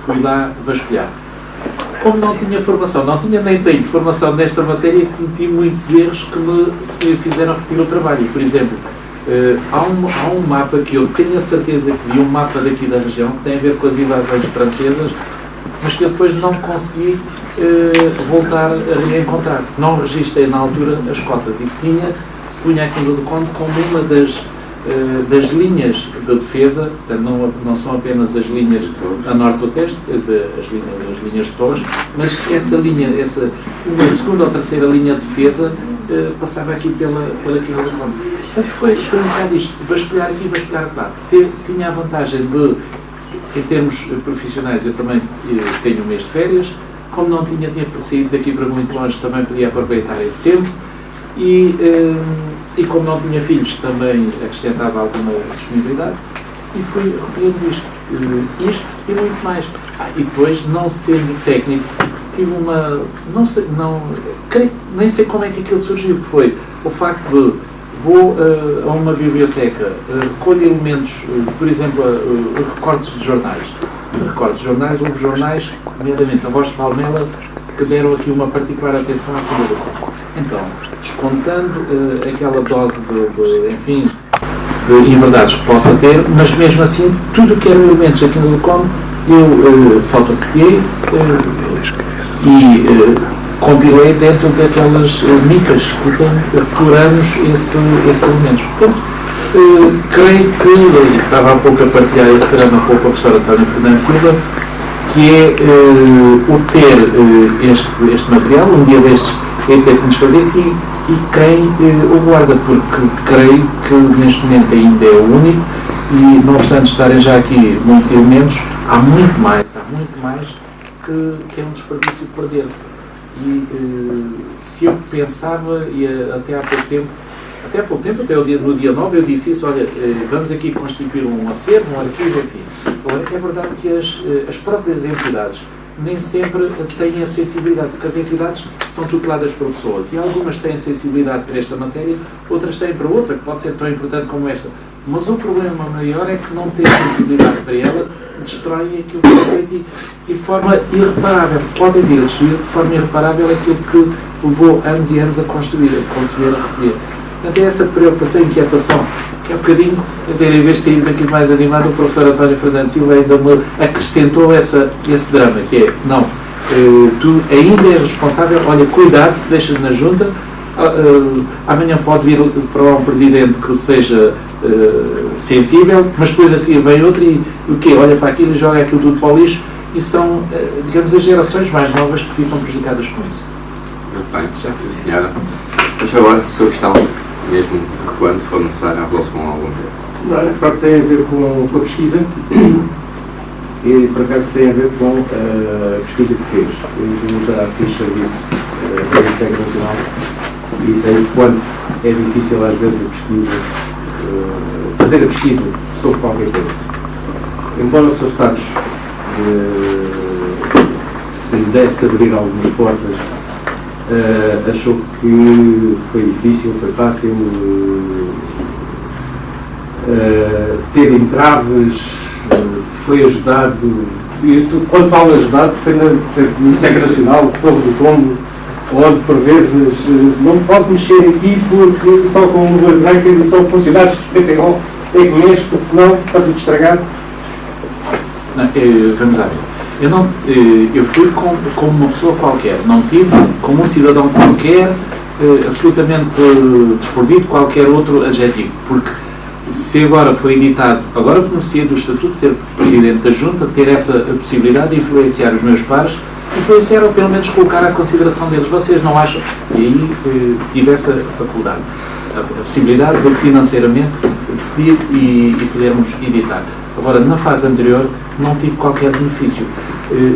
fui lá vasculhar. Como não tinha formação, não tinha nem tenho formação nesta matéria, cometi muitos erros que me fizeram repetir o trabalho. Por exemplo, há um mapa que eu tenho a certeza que vi, um mapa daqui da região, que tem a ver com as invasões francesas, mas que eu depois não consegui voltar a reencontrar. Não registrei na altura as cotas e punha aqui no Conde como uma das linhas de defesa, portanto não são apenas as linhas a norte-oeste, as linhas de torres, mas essa linha, uma segunda ou terceira linha de defesa passava aqui pela Quinta do Conde. Portanto, foi um bocado isto, vasculhar aqui, vasculhar lá. Tinha a vantagem de, em termos profissionais, eu também tenho um mês de férias, como não tinha tempo para sair daqui para muito longe, também podia aproveitar esse tempo. E como não tinha filhos, também acrescentava alguma disponibilidade e fui recolhendo isto e muito mais. E depois, não sendo técnico, tive nem sei como é que aquilo surgiu, que foi o facto de vou a uma biblioteca, recolho elementos, por exemplo, recortes de jornais. Houve jornais, nomeadamente a Voz de Palmela, que deram aqui uma particular atenção à Quinta do Conde. Então, descontando aquela dose de inverdades que possa ter, mas mesmo assim, tudo que eram elementos da Quinta do Conde, eu fotocopiei e compilei dentro daquelas micas que têm por anos esses elementos. Portanto, creio que, estava há pouco a partilhar esse drama com o professor António Fernando Silva, que é o ter este material, um dia destes é ter que nos fazer e quem o guarda, porque creio que neste momento ainda é o único e, não obstante estarem já aqui muitos elementos, há muito mais que é um desperdício perder-se. E se eu pensava, e até há pouco tempo, até no dia 9, eu disse isso, olha, vamos aqui constituir um acervo, um arquivo, enfim. Agora, é verdade que as próprias entidades nem sempre têm a sensibilidade, porque as entidades são tuteladas por pessoas e algumas têm sensibilidade para esta matéria, outras têm para outra, que pode ser tão importante como esta. Mas o problema maior é que não têm sensibilidade para ela, destroem aquilo que é feito e de forma irreparável. Podem vir a destruir de forma irreparável aquilo que levou anos e anos a construir, a conseguir a recolher. Portanto, é essa preocupação e inquietação, que é um bocadinho, quer dizer, em vez de sair daqui mais animado, o professor António Fernando Silva ainda me acrescentou esse drama, que é, não, tu ainda és responsável, olha, cuidado se deixas na junta, amanhã pode vir para lá um presidente que seja sensível, mas depois a seguir vem outro e o quê? Olha para aquilo e joga aquilo tudo para o lixo, e são, digamos, as gerações mais novas que ficam prejudicadas com isso. Muito bem, já fui senhora. Mas agora, a sua questão, mesmo quando for necessário, avaliou-se com algum tempo. Claro, tem a ver com a pesquisa e, por acaso, tem a ver com a pesquisa que fez. Eu já fiz serviço da Biblioteca Nacional e sei quanto é difícil, às vezes, a pesquisa, fazer a pesquisa sobre qualquer coisa. Embora o seu status lhe desse abrir algumas portas, achou que foi difícil, foi fácil ter entraves, foi ajudado E tu, quando falas de dados, depende da Biblioteca Nacional, Torre do Tombo, onde por vezes não pode mexer aqui porque só com luvas brancas e só funcionários que respeitem lá é que mexe, porque senão está tudo estragado. Não, vamos lá ver. Eu fui como uma pessoa qualquer, não tive como um cidadão qualquer, absolutamente desprovido de qualquer outro adjetivo, porque se agora foi editado, agora beneficia do estatuto de ser Presidente da Junta, ter essa possibilidade de influenciar os meus pares, influenciar ou pelo menos colocar à consideração deles. Vocês não acham? E aí tive essa faculdade, a possibilidade de financeiramente decidir e podermos editar. Agora, na fase anterior, não tive qualquer benefício.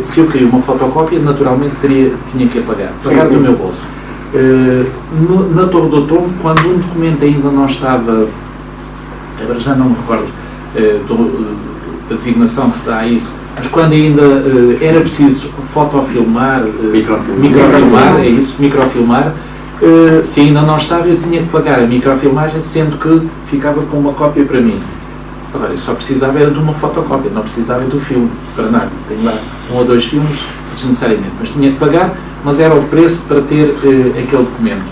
Se eu queria uma fotocópia, naturalmente tinha que pagar do meu bolso. Na Torre do Tombo, quando um documento ainda não estava, agora já não me recordo da designação que se dá a isso, mas quando ainda era preciso fotofilmar, microfilmar, é isso, microfilmar, se ainda não estava, eu tinha que pagar a microfilmagem, sendo que ficava com uma cópia para mim. Agora, eu só precisava era de uma fotocópia, não precisava do filme, para nada. Tenho lá 1 ou 2 filmes, desnecessariamente, mas tinha que pagar, mas era o preço para ter aquele documento.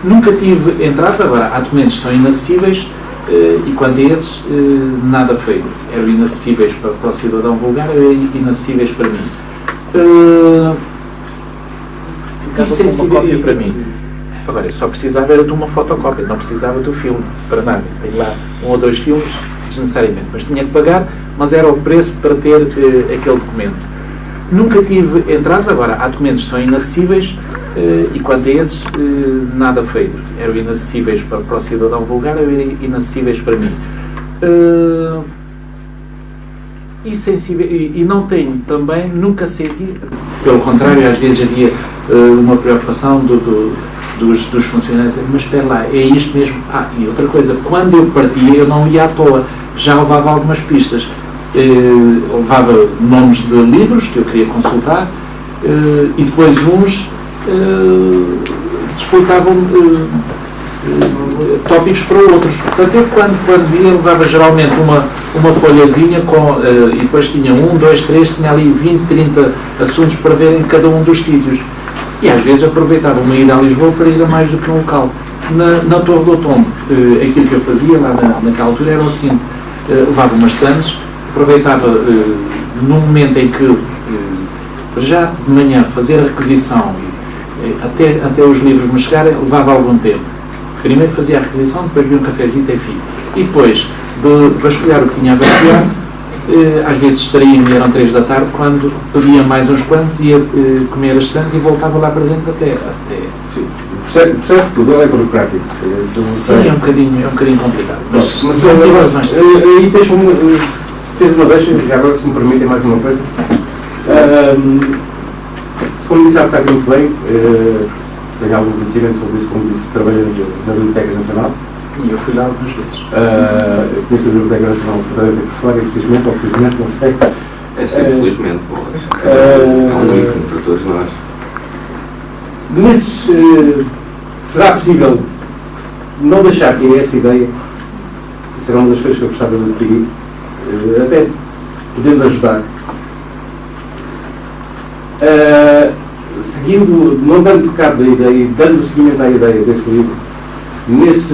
Nunca tive entradas, agora, há documentos que são inacessíveis, e quando esses, nada feito. Eram inacessíveis para o cidadão vulgar, eram inacessíveis para mim. Insensível para mim. Agora, eu só precisava era de uma fotocópia, não precisava do filme, para nada. Tenho lá 1 ou 2 filmes, desnecessariamente, mas tinha que pagar, mas era o preço para ter aquele documento. Nunca tive entradas, agora, há documentos que são inacessíveis, e quanto a esses, nada feito. Eram inacessíveis para o cidadão vulgar, eram inacessíveis para mim. E não tenho também, nunca senti, pelo contrário, às vezes havia uma preocupação dos funcionários, mas espera lá, é isto mesmo. E outra coisa, quando eu partia, eu não ia à toa, já levava algumas pistas. Levava nomes de livros que eu queria consultar, e depois uns disputavam tópicos para outros. Portanto, eu quando ia, levava geralmente uma folhazinha e depois tinha 1, 2, 3, tinha ali 20, 30 assuntos para ver em cada um dos sítios. E às vezes aproveitava uma ida a Lisboa para ir a mais do que um local. Na Torre do Tombo, aquilo que eu fazia lá naquela altura era o seguinte: levava umas stands, aproveitava num momento em que, já de manhã, fazer a requisição, até os livros me chegarem, levava algum tempo. Primeiro fazia a requisição, depois via um cafezinho, enfim. E depois de vasculhar o que tinha a vasculhar, às vezes estaria-me, eram 3 da tarde, quando pedia mais uns quantos, ia comer as sandes e voltava lá para dentro até. Sim. O processo todo é burocrático. Sim, é um bocadinho complicado. Mas aí fez uma deixa, já agora se me permitem mais uma coisa. Como disse há bocado muito bem, tenho algum conhecimento sobre isso, como disse, trabalho na Biblioteca Nacional. E eu fui lá algumas vezes. Eu conheço a Biblioteca Nacional Secretaria por fora, infelizmente ou felizmente, não sei. É sempre felizmente, é um ícone para todos nós. Será possível não deixar que essa ideia, será uma das coisas que eu gostava de adquirir, até podendo ajudar, seguindo, não dando cabo da ideia, dando seguimento à ideia desse livro, nesses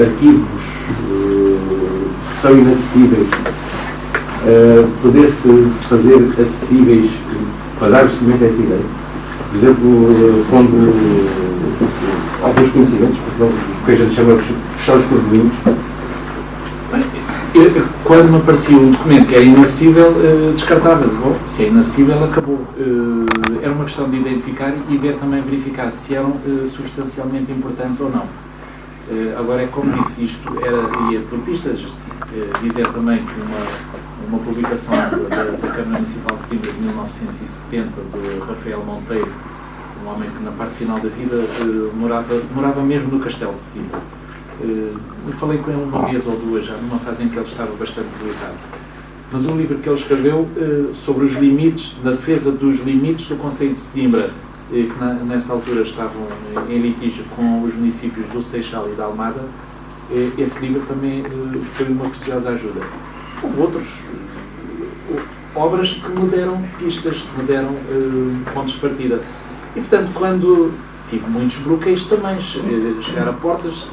arquivos que são inacessíveis, poder-se fazer acessíveis para dar seguimento a essa ideia. Por exemplo, quando alguns conhecimentos, porque a gente chama de puxar os cordelinhos. Quando me aparecia um documento que era inacessível, descartava-se. Bom, se é inacessível, acabou. Era uma questão de identificar e ver também, verificar se eram substancialmente importantes ou não. Agora, é como disse, isto ia por pistas. Dizer também que uma publicação da Câmara Municipal de Sintra de 1970, do Rafael Monteiro, um homem que na parte final da vida morava mesmo no Castelo de Sintra. Eu falei com ele uma vez ou duas, já numa fase em que ele estava bastante debilitado. Mas um livro que ele escreveu sobre os limites, na defesa dos limites do Concelho de Sesimbra, que nessa altura estavam em litígio com os municípios do Seixal e da Almada, esse livro também foi uma preciosa ajuda. Houve outros. obras que me deram pistas, que me deram pontos de partida. E, portanto, quando tive muitos bloqueios também, chegar a portas,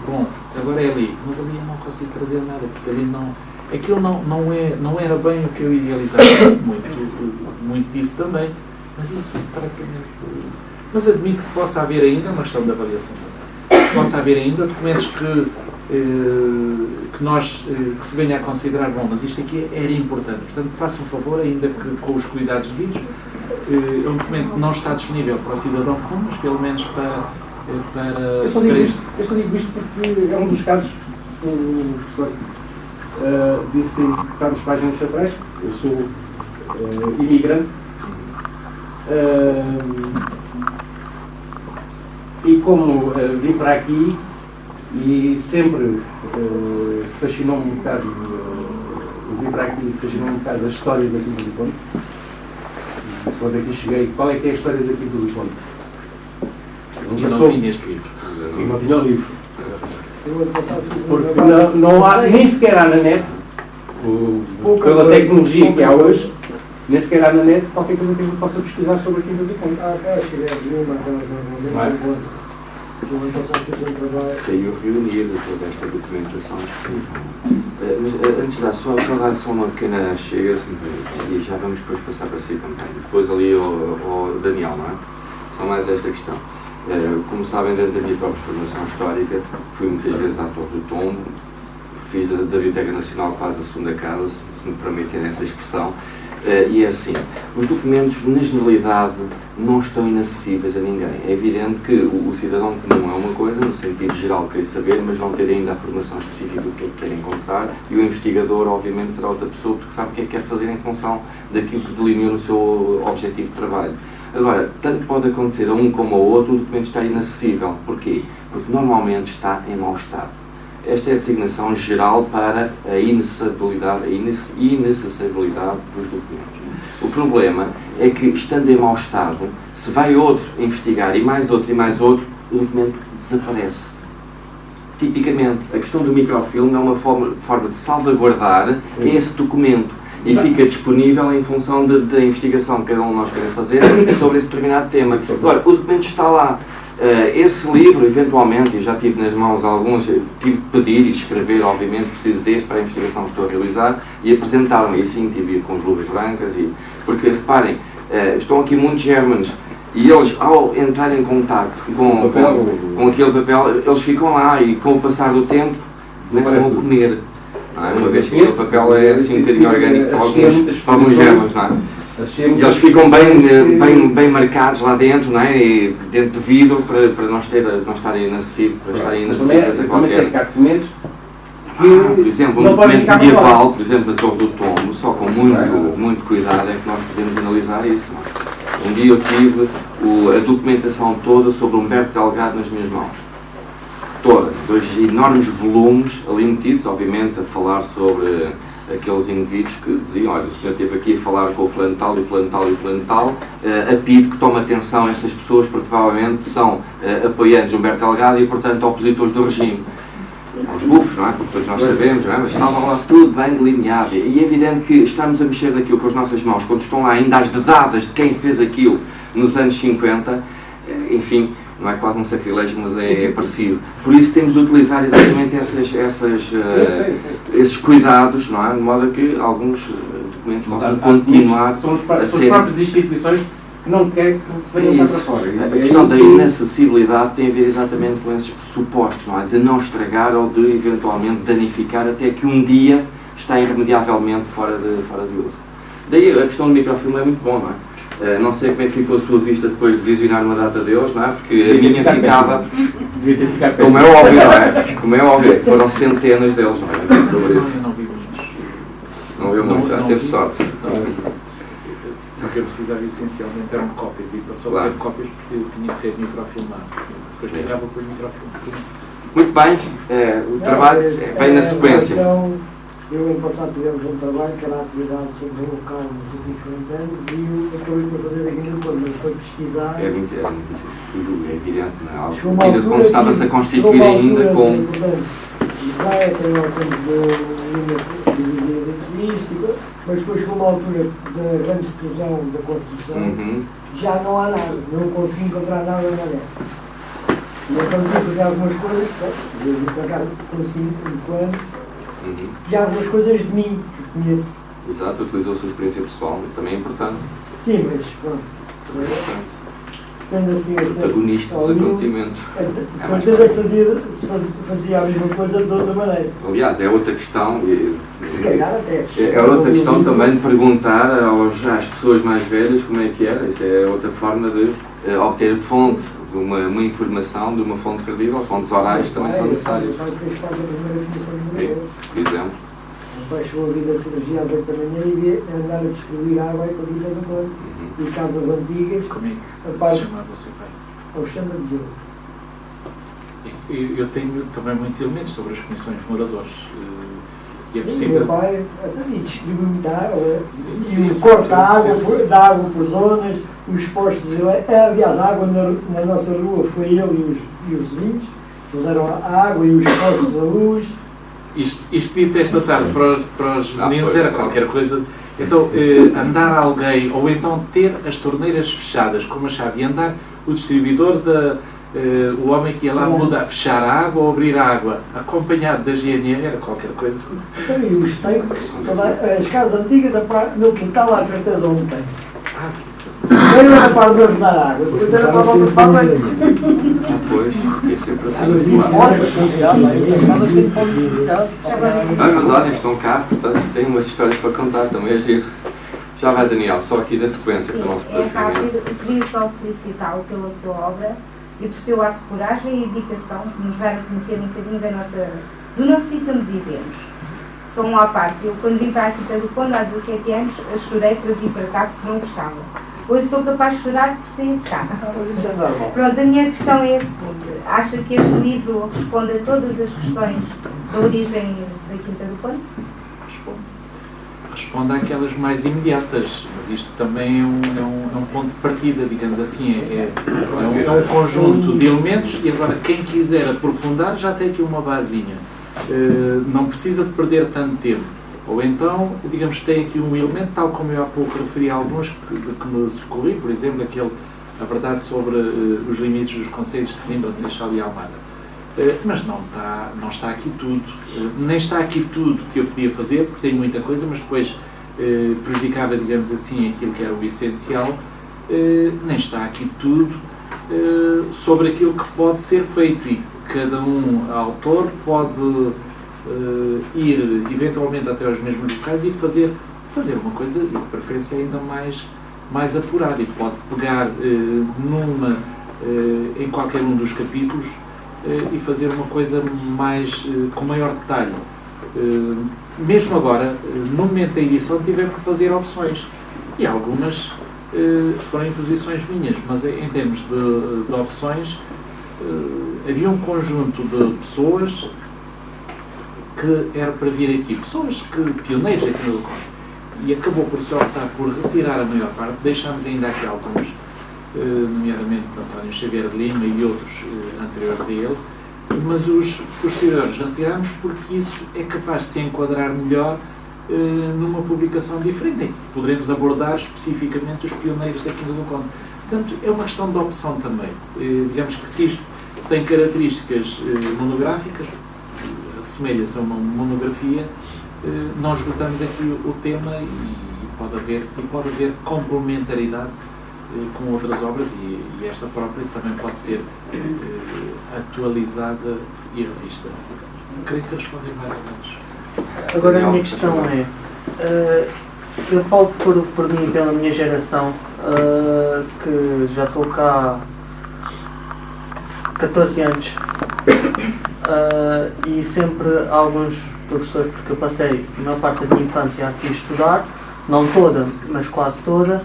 bom, agora é ali, mas ali eu não consigo trazer nada, porque ali não... Aquilo não era bem o que eu idealizava, muito disso também, mas isso praticamente... Mas admito que possa haver ainda uma questão de avaliação também. Possa haver ainda documentos que se venha a considerar, bom, mas isto aqui era importante. Portanto, faça um favor, ainda que com os cuidados devidos, é um documento que não está disponível para o cidadão comum, mas pelo menos Eu só digo isto porque é um dos casos que o professor disse várias páginas atrás. Eu sou imigrante e como vim para aqui e sempre fascinou-me um bocado, vim para aqui e fascinou-me um bocado a história da Quinta do Conde. Quando aqui cheguei, qual é que é a história da Quinta do Conde? E não tinha este livro. E não tinha o livro. Porque não há, nem sequer há na net, pela tecnologia que há hoje, nem sequer há na net qualquer coisa que a gente possa pesquisar sobre a Quinta do Conde. Tenho reunido toda esta documentação disponível. Mas antes de dar, só uma pequena chega, e já vamos depois passar para si também. Depois ali ao Daniel, não é? Só mais esta questão. Como sabem, dentro da minha própria formação histórica, fui muitas vezes à Torre do Tombo, fiz da Biblioteca Nacional quase a segunda casa, se me permitirem essa expressão, e é assim, os documentos, na generalidade, não estão inacessíveis a ninguém. É evidente que o cidadão comum é uma coisa, no sentido geral, quer saber, mas não ter ainda a formação específica do que é que quer encontrar, e o investigador, obviamente, será outra pessoa, porque sabe o que é que quer fazer em função daquilo que delineou no seu objetivo de trabalho. Agora, tanto pode acontecer a um como ao outro, o documento está inacessível. Porquê? Porque normalmente está em mau estado. Esta é a designação geral para a inacessibilidade dos documentos. O problema é que, estando em mau estado, se vai outro investigar e mais outro, o documento desaparece. Tipicamente, a questão do microfilme é uma forma de salvaguardar esse documento e fica disponível em função da investigação que cada um de nós quer fazer sobre esse determinado tema. Agora, o documento está lá. Esse livro, eventualmente, eu já tive nas mãos alguns, tive de pedir e escrever, obviamente, preciso deste para a investigação que estou a realizar, e apresentaram-me, e sim, tive com as luvas brancas, porque, reparem, estão aqui muitos germanos, e eles, ao entrar em contacto com aquele papel, eles ficam lá, e com o passar do tempo, começam a comer. Não é? Uma vez que o papel é assim um bocadinho orgânico para alguns germos, não é? E eles ficam bem marcados lá dentro, não é? E dentro de vidro para não estarem inacessíveis, a qualquer... Por exemplo, um documento medieval, por exemplo, a Torre do Tombo, só com muito cuidado é que nós podemos analisar isso. Não é? Um dia eu tive a documentação toda sobre Humberto Delgado nas minhas mãos. Toda. 2 enormes volumes ali metidos, obviamente, a falar sobre aqueles indivíduos que diziam, olha, o senhor esteve aqui a falar com o fulano tal e fulano tal e fulano tal, a PIDE que toma atenção a essas pessoas porque provavelmente são apoiantes de Humberto Delgado e, portanto, opositores do regime. Aos bufos, não é? Porque todos nós sabemos, não é? Mas estava lá tudo bem delineado. E é evidente que estarmos a mexer naquilo com as nossas mãos, quando estão lá ainda as dedadas de quem fez aquilo nos anos 50, enfim, não é quase um sacrilégio, mas é parecido. Por isso temos de utilizar exatamente esses cuidados, não é? De modo a que alguns documentos possam continuar são as próprias instituições que não querem que venham para fora. A questão da inacessibilidade tem a ver exatamente com esses pressupostos, não é? De não estragar ou de eventualmente danificar até que um dia está irremediavelmente fora de uso. Daí a questão do microfilme é muito bom, não é? Não sei como é que ficou a sua vista depois de visionar uma data deles, não é? Porque a minha ficava... Como é óbvio, não é? Como é óbvio, foram centenas deles, não é? Eu não vi muitos. Não viu muitos, já teve sorte. O que eu precisava essencialmente eram cópias, e passou a ter cópias porque tinha que ser microfilmado. Depois ficava com o microfilme. Muito bem, o trabalho é bem na sequência. Eu, ano passado, tivemos um trabalho que era a atividade sobre o local nos últimos 40 anos e eu acabei por fazer aqui no plano, mas foi pesquisar. É muito difícil, é evidente, não é? Quando estava-se a constituir ainda com... Já é até ao tempo do linha turística, mas depois chegou uma altura da grande explosão da construção, já não há nada, não consegui encontrar nada na net. E então tive a fazer algumas coisas, eu vim para cá consigo, enquanto, e algumas coisas de mim, que conheço. Exato, utilizou a sua experiência pessoal, isso também é importante. Sim, mas pronto. Tendo assim protagonista dos acontecimentos. De certeza que fazia a mesma coisa de outra maneira. Aliás, é outra questão. Se calhar até. É outra questão também de perguntar às pessoas mais velhas como é que era. Isso é outra forma de obter fonte, de uma informação de uma fonte credível. Fontes orais também são necessárias. Por exemplo. O pai chegou a vir da cirurgia às 8 da manhã e ia andar a distribuir água aí para a vida do banco. E casas antigas. Como é que se chama você, pai? Ou chama de Diogo. Eu tenho também muitos elementos sobre as comissões de moradores. E é O possível. meu pai também distribui muita água. Sim, E corta a água, dá água por zonas, os postos de leite. Aliás, a água na nossa rua foi ele e os vizinhos. Eles deram a água e os postos a luz. Isto dito esta tarde para os meninos era qualquer coisa. Então, andar alguém, ou então ter as torneiras fechadas com uma chave e andar o distribuidor, o homem que ia lá mudar, fechar a água ou abrir a água, acompanhado da GNR, era qualquer coisa. Então, e os tanques, as casas antigas, no quintal há certeza onde tem. Primeiro era para nos dar água, depois era para a volta para a banho. Pois, é sempre assim. Mas olha, estão cá, portanto, têm umas histórias para contar também, é giro. Já vai, Daniel, só aqui da sequência do nosso programa. É rápido, eu queria só felicitá-lo pela sua obra e por seu ato de coragem e dedicação que nos vai a conhecer um bocadinho do nosso sítio onde vivemos. Só uma à parte, eu quando vim para aqui pelo Conde há 17 anos, eu chorei para vir para cá porque não gostava. Hoje sou capaz de chorar por sair de cá. Pronto, a minha questão é a seguinte. Acha que este livro responde a todas as questões da origem da Quinta do Conde? Responde àquelas mais imediatas, mas isto também é um ponto de partida, digamos assim. É um conjunto de elementos e agora quem quiser aprofundar já tem aqui uma basinha. Não precisa de perder tanto tempo. Ou então, digamos, tem aqui um elemento, tal como eu há pouco referi a alguns que me socorri, por exemplo, a verdade sobre os limites dos concelhos de Sesimbra, Seixal e Almada. Mas não está aqui tudo. Nem está aqui tudo que eu podia fazer, porque tenho muita coisa, mas depois prejudicava, digamos assim, aquilo que era o essencial. Nem está aqui tudo sobre aquilo que pode ser feito e cada autor pode ir eventualmente até aos mesmos locais e fazer uma coisa de preferência ainda mais apurada e pode pegar em qualquer um dos capítulos e fazer uma coisa com maior detalhe. Mesmo agora, no momento da edição, tivemos que fazer opções e algumas foram imposições minhas, mas em termos de opções havia um conjunto de pessoas que era para vir aqui, pessoas pioneiras aqui no Conde, e acabou por se optar por retirar a maior parte. Deixámos ainda aqui alguns, nomeadamente António Xavier de Lima e outros anteriores a ele, mas os posteriores retirámos porque isso é capaz de se enquadrar melhor numa publicação diferente, em que poderemos abordar especificamente os pioneiros da Quinta do Conde. Portanto, é uma questão de opção também. Digamos que se isto tem características monográficas, assemelha-se a uma monografia, nós esgotamos aqui o tema e pode haver complementaridade com outras obras e esta própria também pode ser atualizada e revista. Creio que respondi mais ou menos. Agora a minha questão é, eu falo por mim, pela minha geração, que já estou cá há 14 anos, e sempre alguns professores, porque eu passei a maior parte da minha infância aqui a estudar, não toda, mas quase toda,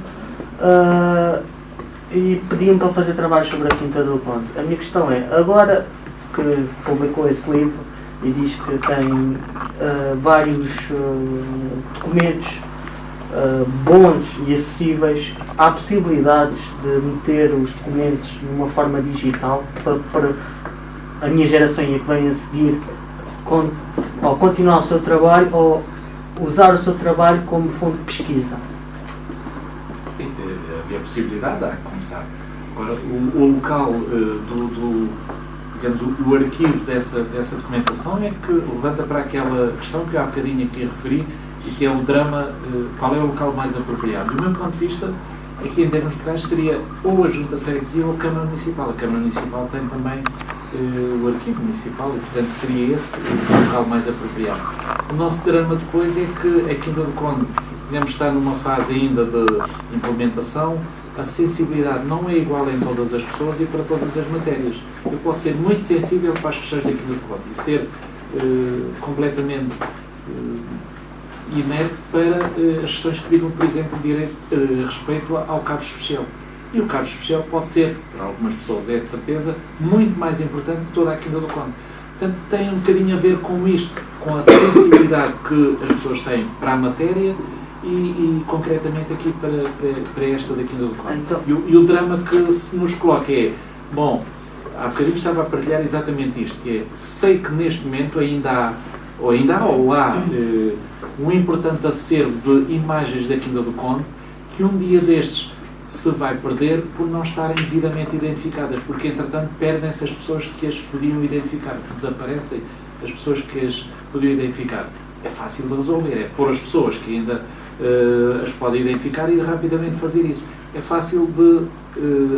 e pediam para fazer trabalho sobre a Quinta do Conde. A minha questão é, agora que publicou esse livro e diz que tem vários documentos bons e acessíveis, há possibilidades de meter os documentos numa forma digital para a minha geração e a que vem a seguir ou continuar o seu trabalho ou usar o seu trabalho como fonte de pesquisa? Havia a possibilidade, há que começar. Agora, o local digamos, o arquivo dessa documentação é que levanta para aquela questão que eu há bocadinho aqui referi, e que é o drama, qual é o local mais apropriado. Do meu ponto de vista, aqui em termos locais seria ou a Junta de Freguesia ou a Câmara Municipal. A Câmara Municipal tem também o arquivo municipal e, portanto, seria esse o local mais apropriado. O nosso drama depois é que aqui no Conde podemos estar numa fase ainda de implementação. A sensibilidade não é igual em todas as pessoas e para todas as matérias. Eu posso ser muito sensível para as questões daquilo do Conde e ser completamente inerte para as questões que digam, por exemplo, respeito ao cabo especial. E o cabo especial pode ser, para algumas pessoas é de certeza, muito mais importante que toda a Quinta do Conde. Portanto, tem um bocadinho a ver com isto, com a sensibilidade que as pessoas têm para a matéria e concretamente aqui para esta da Quinta do Conde. Então, E o drama que se nos coloca é, bom, há bocadinho estava a partilhar exatamente isto, que é, sei que neste momento ainda há um importante acervo de imagens da Quinta do Conde que um dia destes se vai perder por não estarem devidamente identificadas, porque entretanto perdem-se as pessoas que as podiam identificar, desaparecem as pessoas que as podiam identificar. É fácil de resolver, é pôr as pessoas que ainda as podem identificar e rapidamente fazer isso. É fácil de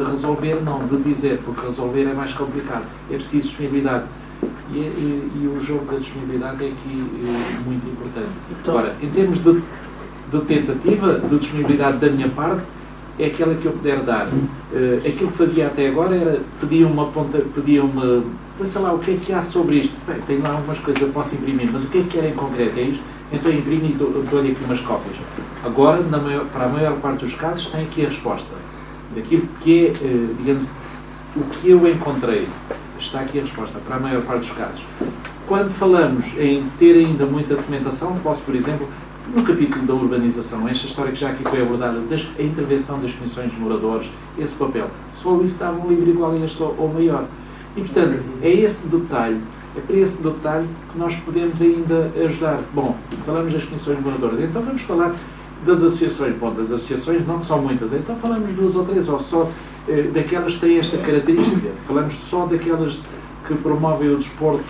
resolver, não de dizer, porque resolver é mais complicado. É preciso disponibilidade. E o jogo da disponibilidade é aqui muito importante. Agora, em termos de tentativa, de disponibilidade da minha parte, é aquela que eu puder dar. Aquilo que fazia até agora era pedia-me, sei lá, o que é que há sobre isto? Bem, tenho lá algumas coisas que eu posso imprimir, mas o que é que era em concreto? É isto? Então eu imprimo e dou-lhe aqui umas cópias. Agora, para a maior parte dos casos, tem aqui a resposta. Daquilo que é, digamos, o que eu encontrei. Está aqui a resposta, para a maior parte dos casos. Quando falamos em ter ainda muita documentação, posso, por exemplo, no capítulo da urbanização, esta história que já aqui foi abordada, a intervenção das comissões de moradores, esse papel, só isso dava um livro igual a este ou maior. E, portanto, é esse detalhe, é para esse detalhe que nós podemos ainda ajudar. Bom, falamos das comissões de moradores, então vamos falar das associações. Bom, das associações não são muitas, então falamos 2 ou 3, ou só daquelas que têm esta característica. Falamos só daquelas que promovem o desporto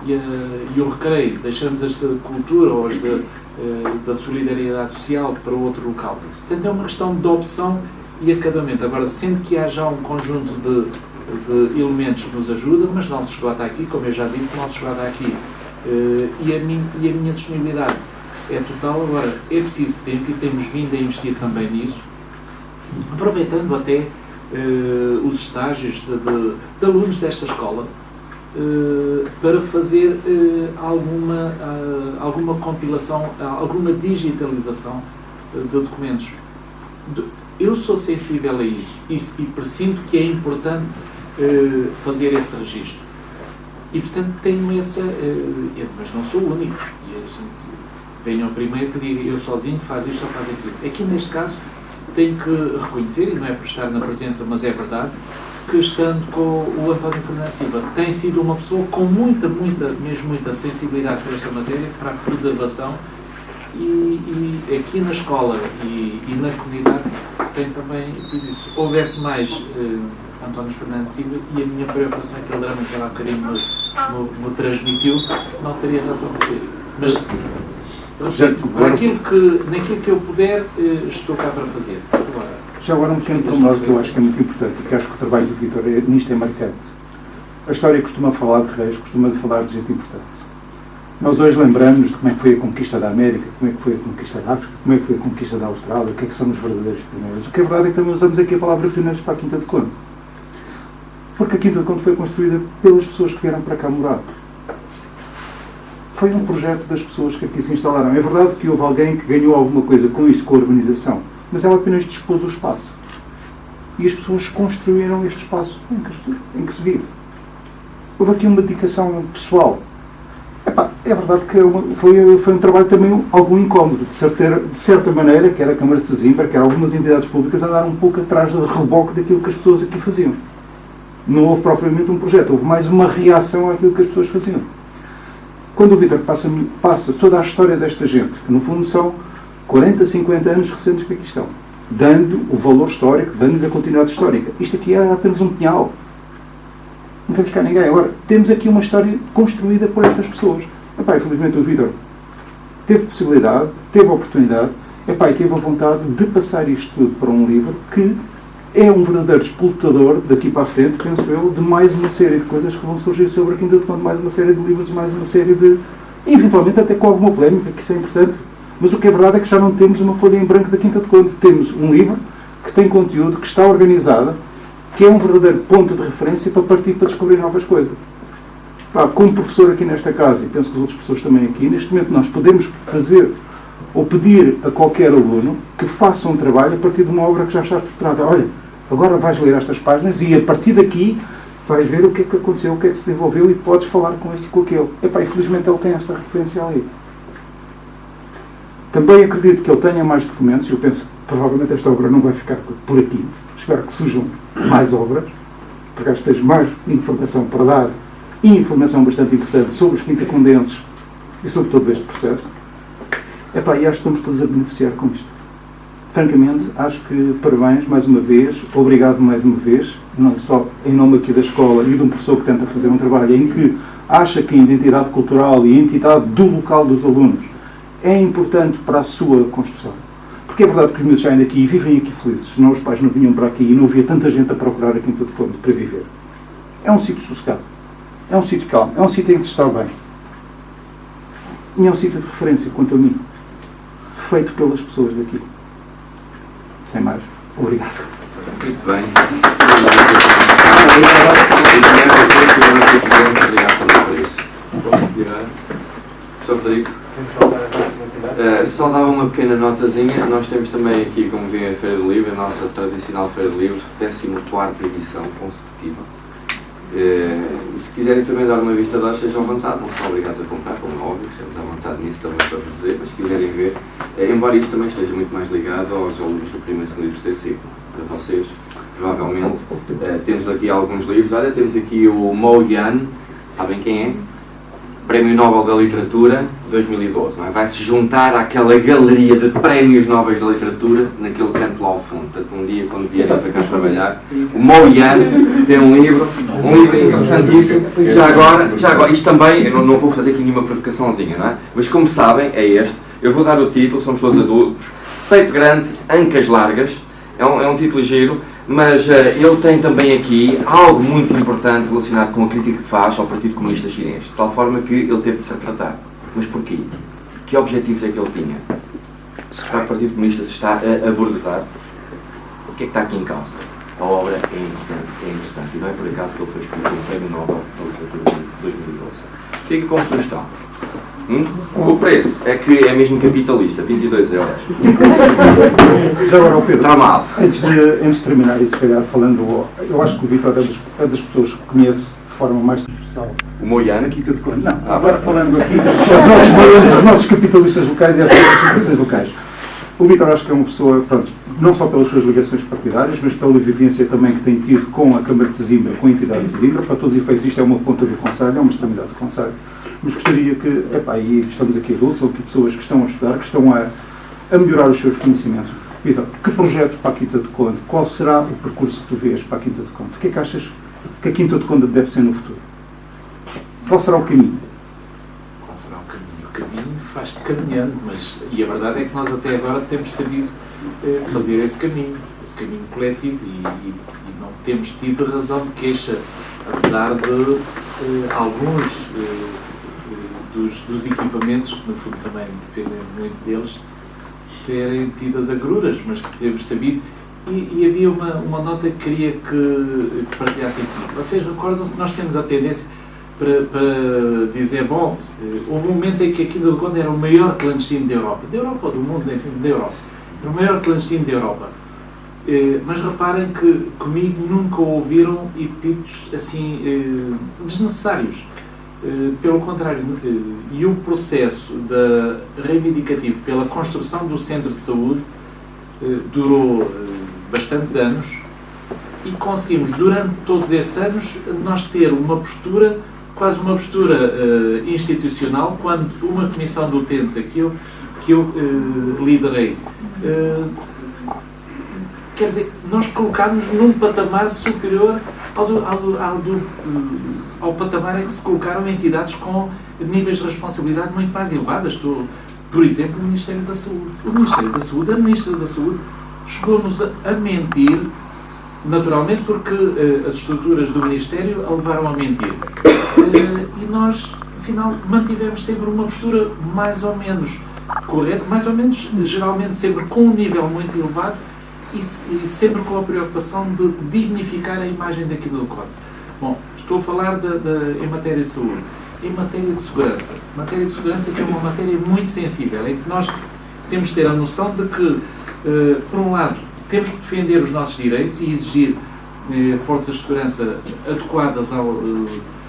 e o recreio. Deixamos as de cultura ou as da solidariedade social para outro local. Portanto, é uma questão de opção e acabamento. Agora, sendo que há já um conjunto de elementos que nos ajudam, mas não se esgota aqui, como eu já disse, não se esgota aqui. E a minha disponibilidade é total. Agora, é preciso tempo e temos vindo a investir também nisso, aproveitando até os estágios de alunos desta escola, para fazer alguma compilação, alguma digitalização de documentos. Eu sou sensível a isso e presinto que é importante fazer esse registro. E, portanto, tenho essa... mas não sou o único. E a gente venham primeiro que diga, eu sozinho faz isto ou faz aquilo. Aqui, neste caso, tenho que reconhecer, e não é por estar na presença, mas é verdade, que estando com o António Fernandes Silva, tem sido uma pessoa com muita sensibilidade para esta matéria, para a preservação, e aqui na escola e na comunidade tem também tudo isso. Se houvesse mais António Fernandes Silva e a minha preocupação, aquele drama que ela há bocadinho me transmitiu, não teria razão de ser. Mas naquilo que eu puder, estou cá para fazer. Já agora um pequeno pormenor que eu acho que é muito importante e que acho que o trabalho do Vítor nisto é marcante. A história costuma falar de reis, costuma falar de gente importante. Nós hoje lembramos de como é que foi a conquista da América, como é que foi a conquista da África, como é que foi a conquista da Austrália, o que é que são os verdadeiros pioneiros. O que é verdade é que também usamos aqui a palavra pioneiros para a Quinta de Conde. Porque a Quinta de Conde foi construída pelas pessoas que vieram para cá morar. Foi um projeto das pessoas que aqui se instalaram. É verdade que houve alguém que ganhou alguma coisa com isto, com a urbanização, mas ela apenas dispôs o espaço. E as pessoas construíram este espaço em que se vive. Houve aqui uma dedicação pessoal. É verdade que foi um trabalho também algo incómodo, de certa maneira, quer a Câmara de Sesimbra, quer algumas entidades públicas andaram um pouco atrás do reboque daquilo que as pessoas aqui faziam. Não houve propriamente um projeto, houve mais uma reação àquilo que as pessoas faziam. quando o Vítor passa toda a história desta gente, que no fundo são 40, 50 anos recentes que aqui estão, dando o valor histórico, dando-lhe a continuidade histórica. Isto aqui é apenas um pinhal. Não temos cá ninguém. Agora, temos aqui uma história construída por estas pessoas. Epá, infelizmente o Vítor teve possibilidade, teve oportunidade, epá, e teve a vontade de passar isto tudo para um livro que é um verdadeiro disputador, daqui para a frente, penso eu, de mais uma série de coisas que vão surgir sobre a Quinta de Conde, mais uma série de livros, mais uma série de... eventualmente até com alguma polémica, que isso é importante. Mas o que é verdade é que já não temos uma folha em branco da Quinta de Conde. Temos um livro que tem conteúdo, que está organizado, que é um verdadeiro ponto de referência para partir para descobrir novas coisas. Pá, como professor aqui nesta casa, e penso que os outros professores também aqui, neste momento nós podemos fazer ou pedir a qualquer aluno que faça um trabalho a partir de uma obra que já está estruturada. Olha, agora vais ler estas páginas e a partir daqui vais ver o que é que aconteceu, o que é que se desenvolveu e podes falar com este e com aquele. Epá, infelizmente ele tem esta referência ali. Também acredito que ele tenha mais documentos, e eu penso que provavelmente esta obra não vai ficar por aqui. Espero que surjam mais obras, porque acho que tens mais informação para dar, e informação bastante importante sobre os quintacondenses e sobre todo este processo. Epá, e acho que estamos todos a beneficiar com isto. Francamente, acho que parabéns mais uma vez, obrigado mais uma vez, não só em nome aqui da escola e de um professor que tenta fazer um trabalho em que acha que a identidade cultural e a identidade do local dos alunos é importante para a sua construção. Porque é verdade que os miúdos saem daqui e vivem aqui felizes, senão os pais não vinham para aqui e não havia tanta gente a procurar a Quinta de Conde para viver. É um sítio sossegado, é um sítio calmo, é um sítio em que se está bem. E é um sítio de referência, quanto a mim, feito pelas pessoas daqui. Sem mais, obrigado. Muito bem. Obrigado por isso. Professor Frederico. Só dava uma pequena notazinha. Nós temos também aqui, como vê, a Feira do Livro, a nossa tradicional Feira do Livro, 14ª edição consecutiva. Se quiserem também dar uma vista de olhos, sejam à vontade, não são obrigados a comprar, como é óbvio, estamos à vontade nisso também para dizer, mas se quiserem ver, embora isto também esteja muito mais ligado aos alunos do primeiro, segundo e terceiro ciclo, para vocês, provavelmente, temos aqui alguns livros. Olha, temos aqui o Mo Yan, sabem quem é? Prémio Nobel da Literatura 2012, não é? Vai-se juntar àquela galeria de prémios nobres da literatura naquele canto lá ao fundo. Portanto, um dia, quando vierem para cá trabalhar, o Mo Yan tem um livro interessantíssimo. Já agora, isto também, eu não vou fazer aqui nenhuma provocaçãozinha, não é? Mas como sabem, é este. Eu vou dar o título, somos todos adultos. Peito grande, ancas largas. É um título giro, mas ele tem também aqui algo muito importante relacionado com a crítica que faz ao Partido Comunista Chinês, de tal forma que ele teve de se retrattar. Mas porquê? Que objetivos é que ele tinha? Será que o Partido Comunista se está a aburguesar? O que é que está aqui em causa? A obra é importante, é interessante, e não é por acaso que ele foi escolhido como Prémio Nobel da Literatura de 2012. Fica como sugestão. O preço é que é mesmo capitalista, 22 euros. Já agora, Pedro, está mal. Antes de terminar, e se calhar falando, eu acho que o Vítor é das pessoas que conhece de forma mais transversal. O Moiano? Aqui tudo quando? Não, agora falando aqui aos nossos moianos, aos nossos capitalistas locais e às suas instituições locais. O Vítor acho que é uma pessoa, pronto, não só pelas suas ligações partidárias, mas pela vivência também que tem tido com a Câmara de Sesimbra, com a entidade de Sesimbra. Para todos os efeitos, isto é uma ponta do Conselho, é uma extremidade do Conselho. Mas gostaria que, e estamos aqui adultos, ou aqui pessoas que estão a estudar, que estão a melhorar os seus conhecimentos. Vítor, que projeto para a Quinta de Conde? Qual será o percurso que tu vês para a Quinta de Conde? O que é que achas que a Quinta de Conde deve ser no futuro? Qual será o caminho? Qual será o caminho? O caminho faz-se caminhando, e a verdade é que nós até agora temos sabido fazer esse caminho coletivo, e não temos tido razão de queixa, apesar de alguns dos equipamentos, que no fundo também dependem muito deles, terem tido as agruras, mas que temos sabido. E havia uma nota que queria que partilhassem comigo. Vocês recordam-se que nós temos a tendência para dizer, bom, houve um momento em que a Quinta de Conde era o maior clandestino da Europa ou do mundo, enfim, da Europa. Era o maior clandestino da Europa. Mas reparem que comigo nunca ouviram epítetos assim desnecessários. Pelo contrário, e o processo reivindicativo pela construção do centro de saúde durou bastantes anos, e conseguimos durante todos esses anos nós ter uma postura quase uma postura institucional, quando uma comissão de utentes que eu liderei, quer dizer, nós colocámos num patamar superior ao patamar em que se colocaram entidades com níveis de responsabilidade muito mais elevadas. Por exemplo, o Ministério da Saúde. O Ministério da Saúde, a Ministra da Saúde, chegou-nos a mentir, naturalmente porque as estruturas do Ministério a levaram a mentir. E nós, afinal, mantivemos sempre uma postura mais ou menos correta, mais ou menos, geralmente, sempre com um nível muito elevado e sempre com a preocupação de dignificar a imagem daqui do Código. Bom, estou a falar em matéria de saúde. Em matéria de segurança. Matéria de segurança que é uma matéria muito sensível, em que nós temos de ter a noção de que, por um lado, temos que defender os nossos direitos e exigir forças de segurança adequadas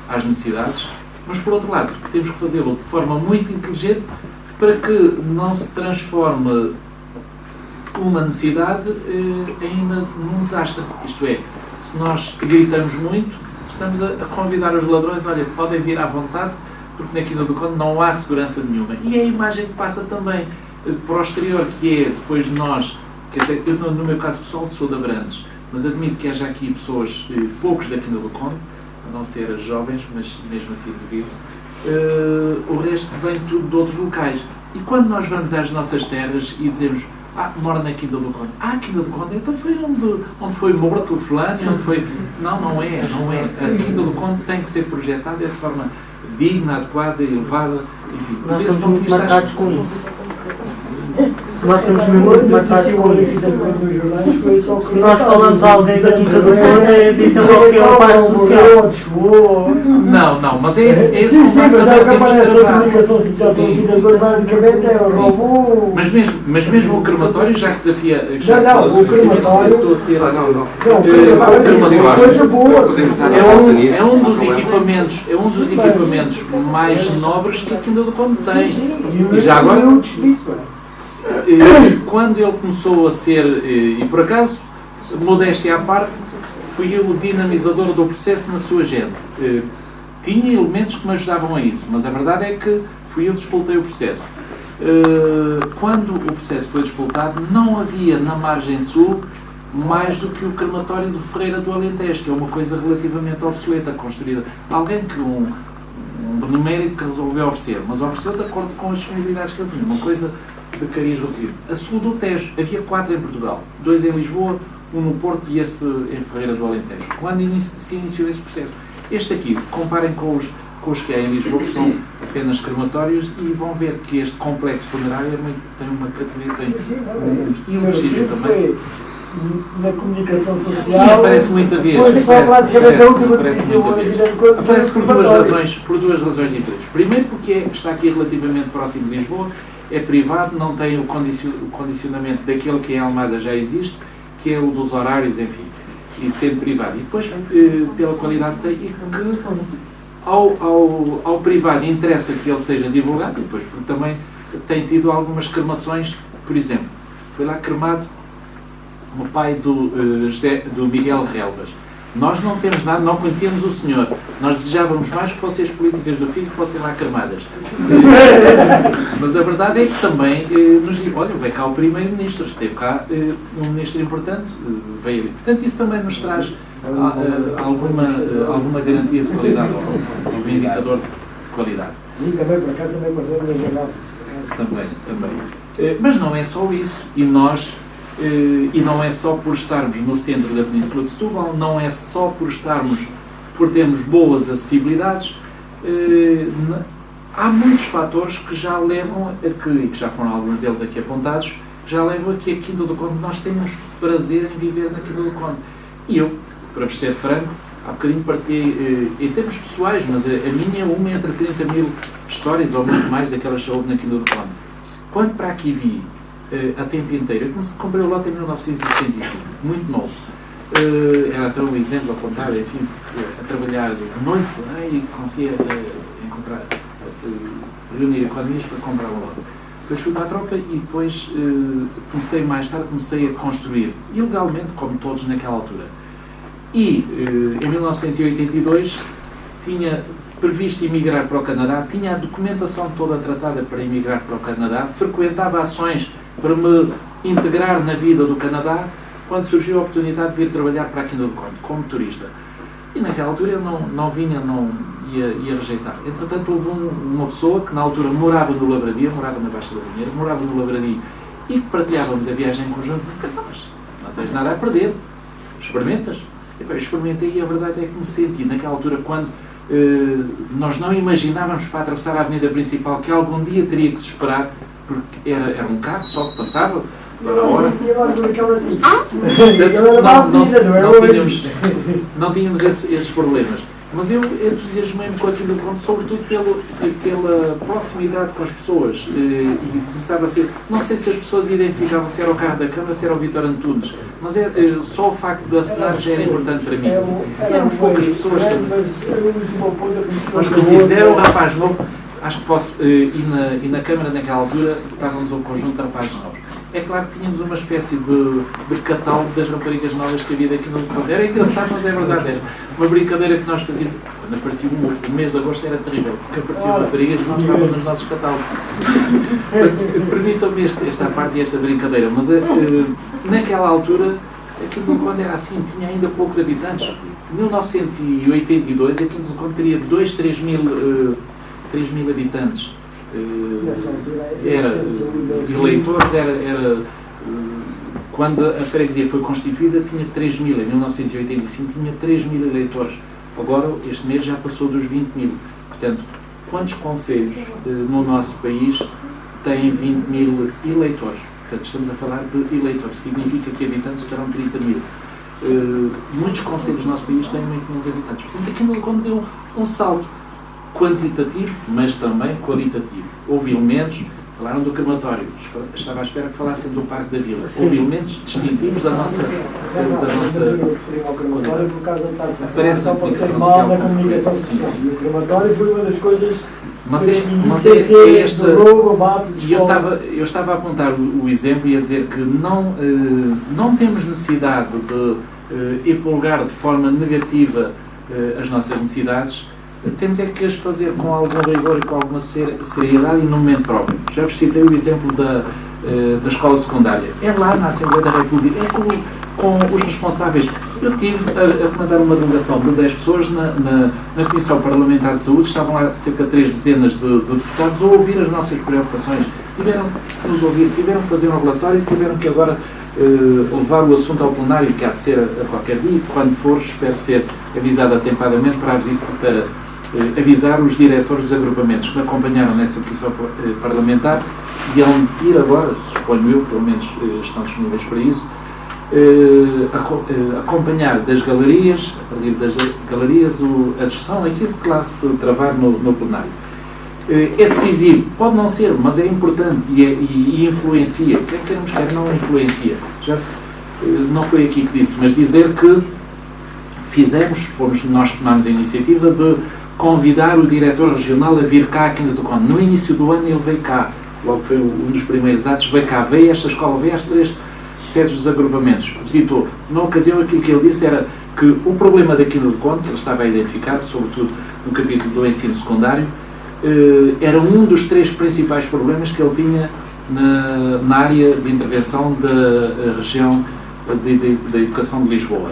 às necessidades, mas, por outro lado, temos que fazê-lo de forma muito inteligente para que não se transforme uma necessidade ainda num desastre. Isto é, se nós gritamos muito, estamos a convidar os ladrões, olha, podem vir à vontade, porque na Quinta do Conde não há segurança nenhuma. E é a imagem que passa também para o exterior, que é depois de nós, que até eu, no meu caso pessoal, sou de Abrantes, mas admito que haja aqui pessoas, poucos da Quinta do Conde, a não ser as jovens, mas mesmo assim devido, o resto vem tudo de outros locais. E quando nós vamos às nossas terras e dizemos, mora na Quinta do Conde. Quinta do Conde, então foi onde foi morto o fulano, onde foi... Não é. A Quinta do Conde tem que ser projetada de forma digna, adequada, elevada, enfim. Nós estamos muito marcados com isso. Nós estamos muito marcados com isso. Se nós falamos a alguém da Quinta do Conde, dizem logo que é o pai social. Não, mas é esse comportamento que temos de trabalhar. Mas mesmo o crematório, já que desafia... O crematório... É um dos equipamentos mais nobres que a Quinta do Conde tem. E já agora... Quando ele começou a ser, e por acaso, modéstia à parte, fui eu o dinamizador do processo na sua gênese. Tinha elementos que me ajudavam a isso, mas a verdade é que fui eu que despoltei o processo. Quando o processo foi despoltado, não havia na margem sul mais do que o crematório de Ferreira do Alentejo, que é uma coisa relativamente obsoleta, construída. Alguém que um benemérito que resolveu oferecer, mas ofereceu de acordo com as disponibilidades que ele tinha, uma coisa de cariz reduzido. A sul do Tejo, havia 4 em Portugal, 2 em Lisboa, 1 no Porto e esse em Ferreira do Alentejo. Quando se iniciou esse processo? Este aqui, comparem com os que há em Lisboa, que são apenas crematórios, e vão ver que este complexo funerário tem uma categoria, e um prestígio também. Na comunicação social... Sim, aparece muita vez. Aparece por duas razões diferentes. Primeiro porque está aqui relativamente próximo de Lisboa, é privado, não tem o condicionamento daquele que em Almada já existe, que é o dos horários, enfim, e sendo privado. E depois, pela qualidade que tem, e que ao privado interessa que ele seja divulgado, e depois porque também tem tido algumas cremações, por exemplo, foi lá cremado o pai do Miguel Relvas. Nós não temos nada, não conhecíamos o senhor. Nós desejávamos mais que fossem as políticas do filho que fossem lá cremadas. Mas a verdade é que também nos diz, olha, veio cá o primeiro-ministro, esteve cá um ministro importante, veio ali. Portanto, isso também nos traz alguma garantia de qualidade, algum indicador de qualidade. Sim, também, por acaso, também passou no jornal. Também. Mas não é só isso. E não é só por estarmos no centro da Península de Setúbal, não é só por termos boas acessibilidades. Há muitos fatores que já levam a que já foram alguns deles aqui apontados, já levam a que a Quinta do Conde, nós temos prazer em viver na Quinta do Conde. E eu, para vos ser franco, há bocadinho partilhei, em termos pessoais, mas a minha é uma entre 30 mil histórias, ou muito mais, daquelas que houve na Quinta do Conde. Quando para aqui vi a tempo inteiro, eu comprei o lote em 1975, muito novo. Era até um exemplo a contar, enfim, a trabalhar de noite e conseguia reunir economias para comprar um lote. Depois fui para a tropa e depois mais tarde comecei a construir, ilegalmente, como todos naquela altura. E em 1982 tinha previsto emigrar para o Canadá, tinha a documentação toda tratada para emigrar para o Canadá, frequentava ações para me integrar na vida do Canadá, quando surgiu a oportunidade de vir trabalhar para aqui no Conde, como turista. E naquela altura eu não vinha, não ia rejeitar. Entretanto, houve uma pessoa que na altura morava no Lavradio, morava na Baixa da Banheira, morava no Lavradio, e que partilhávamos a viagem em conjunto. Mas não tens nada a perder, experimentas. Eu experimentei e a verdade é que me senti naquela altura, quando nós não imaginávamos para atravessar a avenida principal que algum dia teria que se esperar, porque era um carro só que passava, toda a hora. Não tínhamos esses problemas. Mas eu entusiasmei-me com aquilo, sobretudo pela proximidade com as pessoas. E começava a ser... Não sei se as pessoas identificavam se era o carro da Câmara, se era o Vítor Antunes, mas só o facto de assinar já era importante para mim. E éramos poucas pessoas que nós conhecíamos. Era um rapaz novo, acho que posso... E na Câmara, naquela altura, estávamos um conjunto de rapazes novos. É claro que tínhamos uma espécie de catálogo das raparigas novas que havia daqui no Conde. Era engraçado, mas é verdade. Era uma brincadeira que nós fazíamos. Quando aparecia o mês de agosto era terrível, porque apareciam raparigas que não estavam nos nossos catálogos. Permitam-me esta parte e esta brincadeira, mas naquela altura, aqui no Conde era assim, tinha ainda poucos habitantes. Em 1982, aqui no Conde teria 3 mil habitantes. Eleitores, quando a freguesia foi constituída tinha 3 mil, em 1985 tinha 3 mil eleitores, agora este mês já passou dos 20 mil. Portanto, quantos concelhos no nosso país têm 20 mil eleitores? Portanto, estamos a falar de eleitores, significa que habitantes serão 30 mil. Muitos concelhos do nosso país têm muito menos habitantes. Portanto, aqui no Conde deu um salto quantitativo, mas também qualitativo. Houve elementos, falaram do crematório, estava à espera que falassem do Parque da Vila. Houve elementos distintivos da nossa aparece na aplicação social. O crematório foi uma das coisas. Mas é esta. E eu estava a apontar o exemplo e a dizer que não temos necessidade de epulgar de forma negativa as nossas necessidades. Temos é que as fazer com algum rigor e com alguma seriedade e no momento próprio. Já vos citei o exemplo da escola secundária. É lá na Assembleia da República, é com os responsáveis. Eu tive a comandar uma delegação de 10 pessoas na Comissão Parlamentar de Saúde, estavam lá cerca de 3 dezenas de deputados a ouvir as nossas preocupações. Tiveram que nos ouvir, tiveram que fazer um relatório, tiveram que agora levar o assunto ao plenário, que há de ser a qualquer dia, quando for, espero ser avisado atempadamente para avisar os diretores dos agrupamentos que me acompanharam nessa comissão parlamentar e ao ir agora, suponho eu, pelo menos estão disponíveis para isso, acompanhar das galerias, a partir das galerias, a discussão, aquilo que lá se travar no plenário. É decisivo, pode não ser, mas é importante e influencia. Quer queremos, quer não influencia. Não foi aqui que disse, mas dizer que nós tomámos a iniciativa de convidar o diretor regional a vir cá aqui no Conde. No início do ano ele veio cá, logo foi um dos primeiros atos, veio cá, veio a esta escola, veio às 3 sedes dos agrupamentos, visitou. Na ocasião aquilo que ele disse era que o problema daqui no Conde, ele estava a identificar, sobretudo no capítulo do ensino secundário, era um dos 3 principais problemas que ele tinha na área de intervenção da região da educação de Lisboa.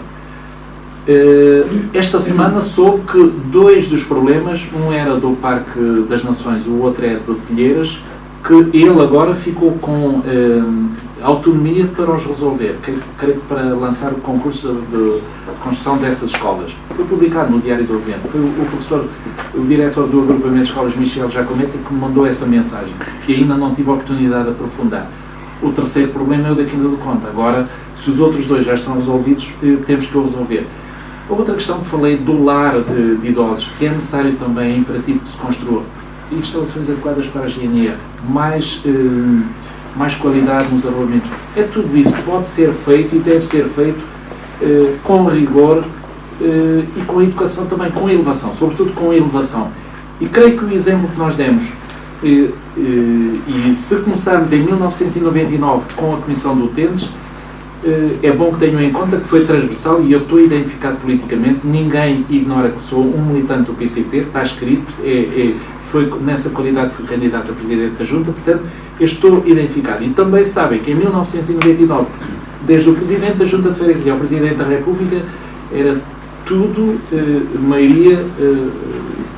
Esta semana soube que 2 dos problemas, um era do Parque das Nações, o outro é de Telheiras, que ele agora ficou com autonomia para os resolver, creio que para lançar o concurso de construção dessas escolas. Foi publicado no Diário do Governo. Foi o diretor do agrupamento de escolas, Michel Jacometa, que me mandou essa mensagem, que ainda não tive a oportunidade de aprofundar. O terceiro problema é o da Quinta do Conde. Agora, se os outros 2 já estão resolvidos, temos que o resolver. A outra questão que falei do lar de idosos, que é necessário também, é imperativo que se construa instalações adequadas para a GNR, mais qualidade nos arrolamentos. É tudo isso, pode ser feito e deve ser feito com rigor e com educação também, com elevação, sobretudo com elevação. E creio que o exemplo que nós demos, e se começarmos em 1999 com a Comissão de Utentes, é bom que tenham em conta que foi transversal e eu estou identificado politicamente. Ninguém ignora que sou um militante do PCP, está escrito, foi nessa qualidade fui candidato a Presidente da Junta, portanto, eu estou identificado. E também sabem que em 1999, desde o Presidente da Junta de Freguesia ao Presidente da República, era tudo maioria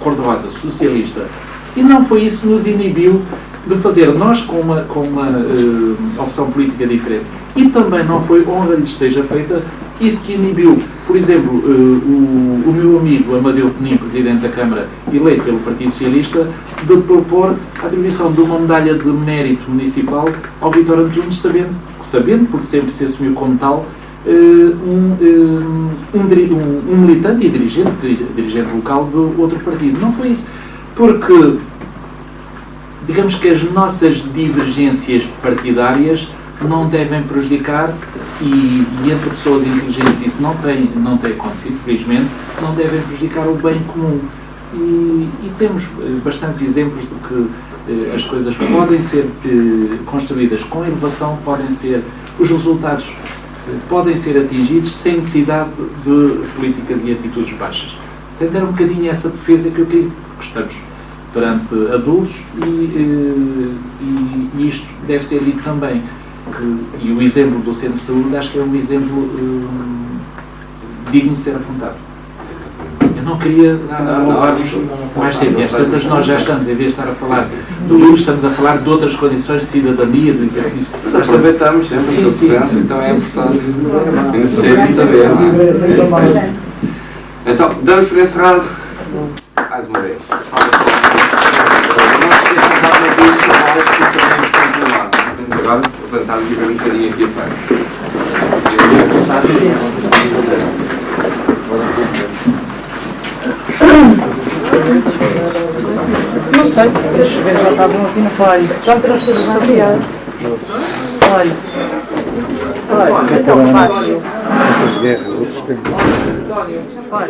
cor-de-rosa, socialista. E não foi isso que nos inibiu de fazer nós com uma opção política diferente. E também não foi, honra lhes seja feita, isso que inibiu, por exemplo, o meu amigo Amadeu Penin, Presidente da Câmara, eleito pelo Partido Socialista, de propor a atribuição de uma medalha de mérito municipal ao Vítor Antunes, sabendo, porque sempre se assumiu como tal, um militante e dirigente local do outro partido. Não foi isso. Porque, digamos que as nossas divergências partidárias não devem prejudicar, e entre pessoas inteligentes isso não tem acontecido, felizmente, não devem prejudicar o bem comum. E temos bastantes exemplos de que as coisas podem ser construídas com elevação, os resultados podem ser atingidos sem necessidade de políticas e atitudes baixas. Portanto, era um bocadinho essa defesa que eu queria que estamos perante adultos e isto deve ser dito também. E o exemplo do Centro de Saúde acho que é um exemplo digno de ser apontado. Eu não queria roubar-vos mais tempo. Às tantas nós já estamos, em vez de estar a falar do livro, estamos a falar de outras condições de cidadania, do exercício. Mas aproveitamos sempre a sua presença, então é importante conhecer e saber, não é? Então, damos por encerrado mais uma vez. Agora, levantarmos e ver um bocadinho aqui a parte. Não sei, porque os chuveiros já estavam aqui na praia. Já me trouxe as maquiadas. Olha. Olha, então fácil. As guerras, outros tempos. Olha.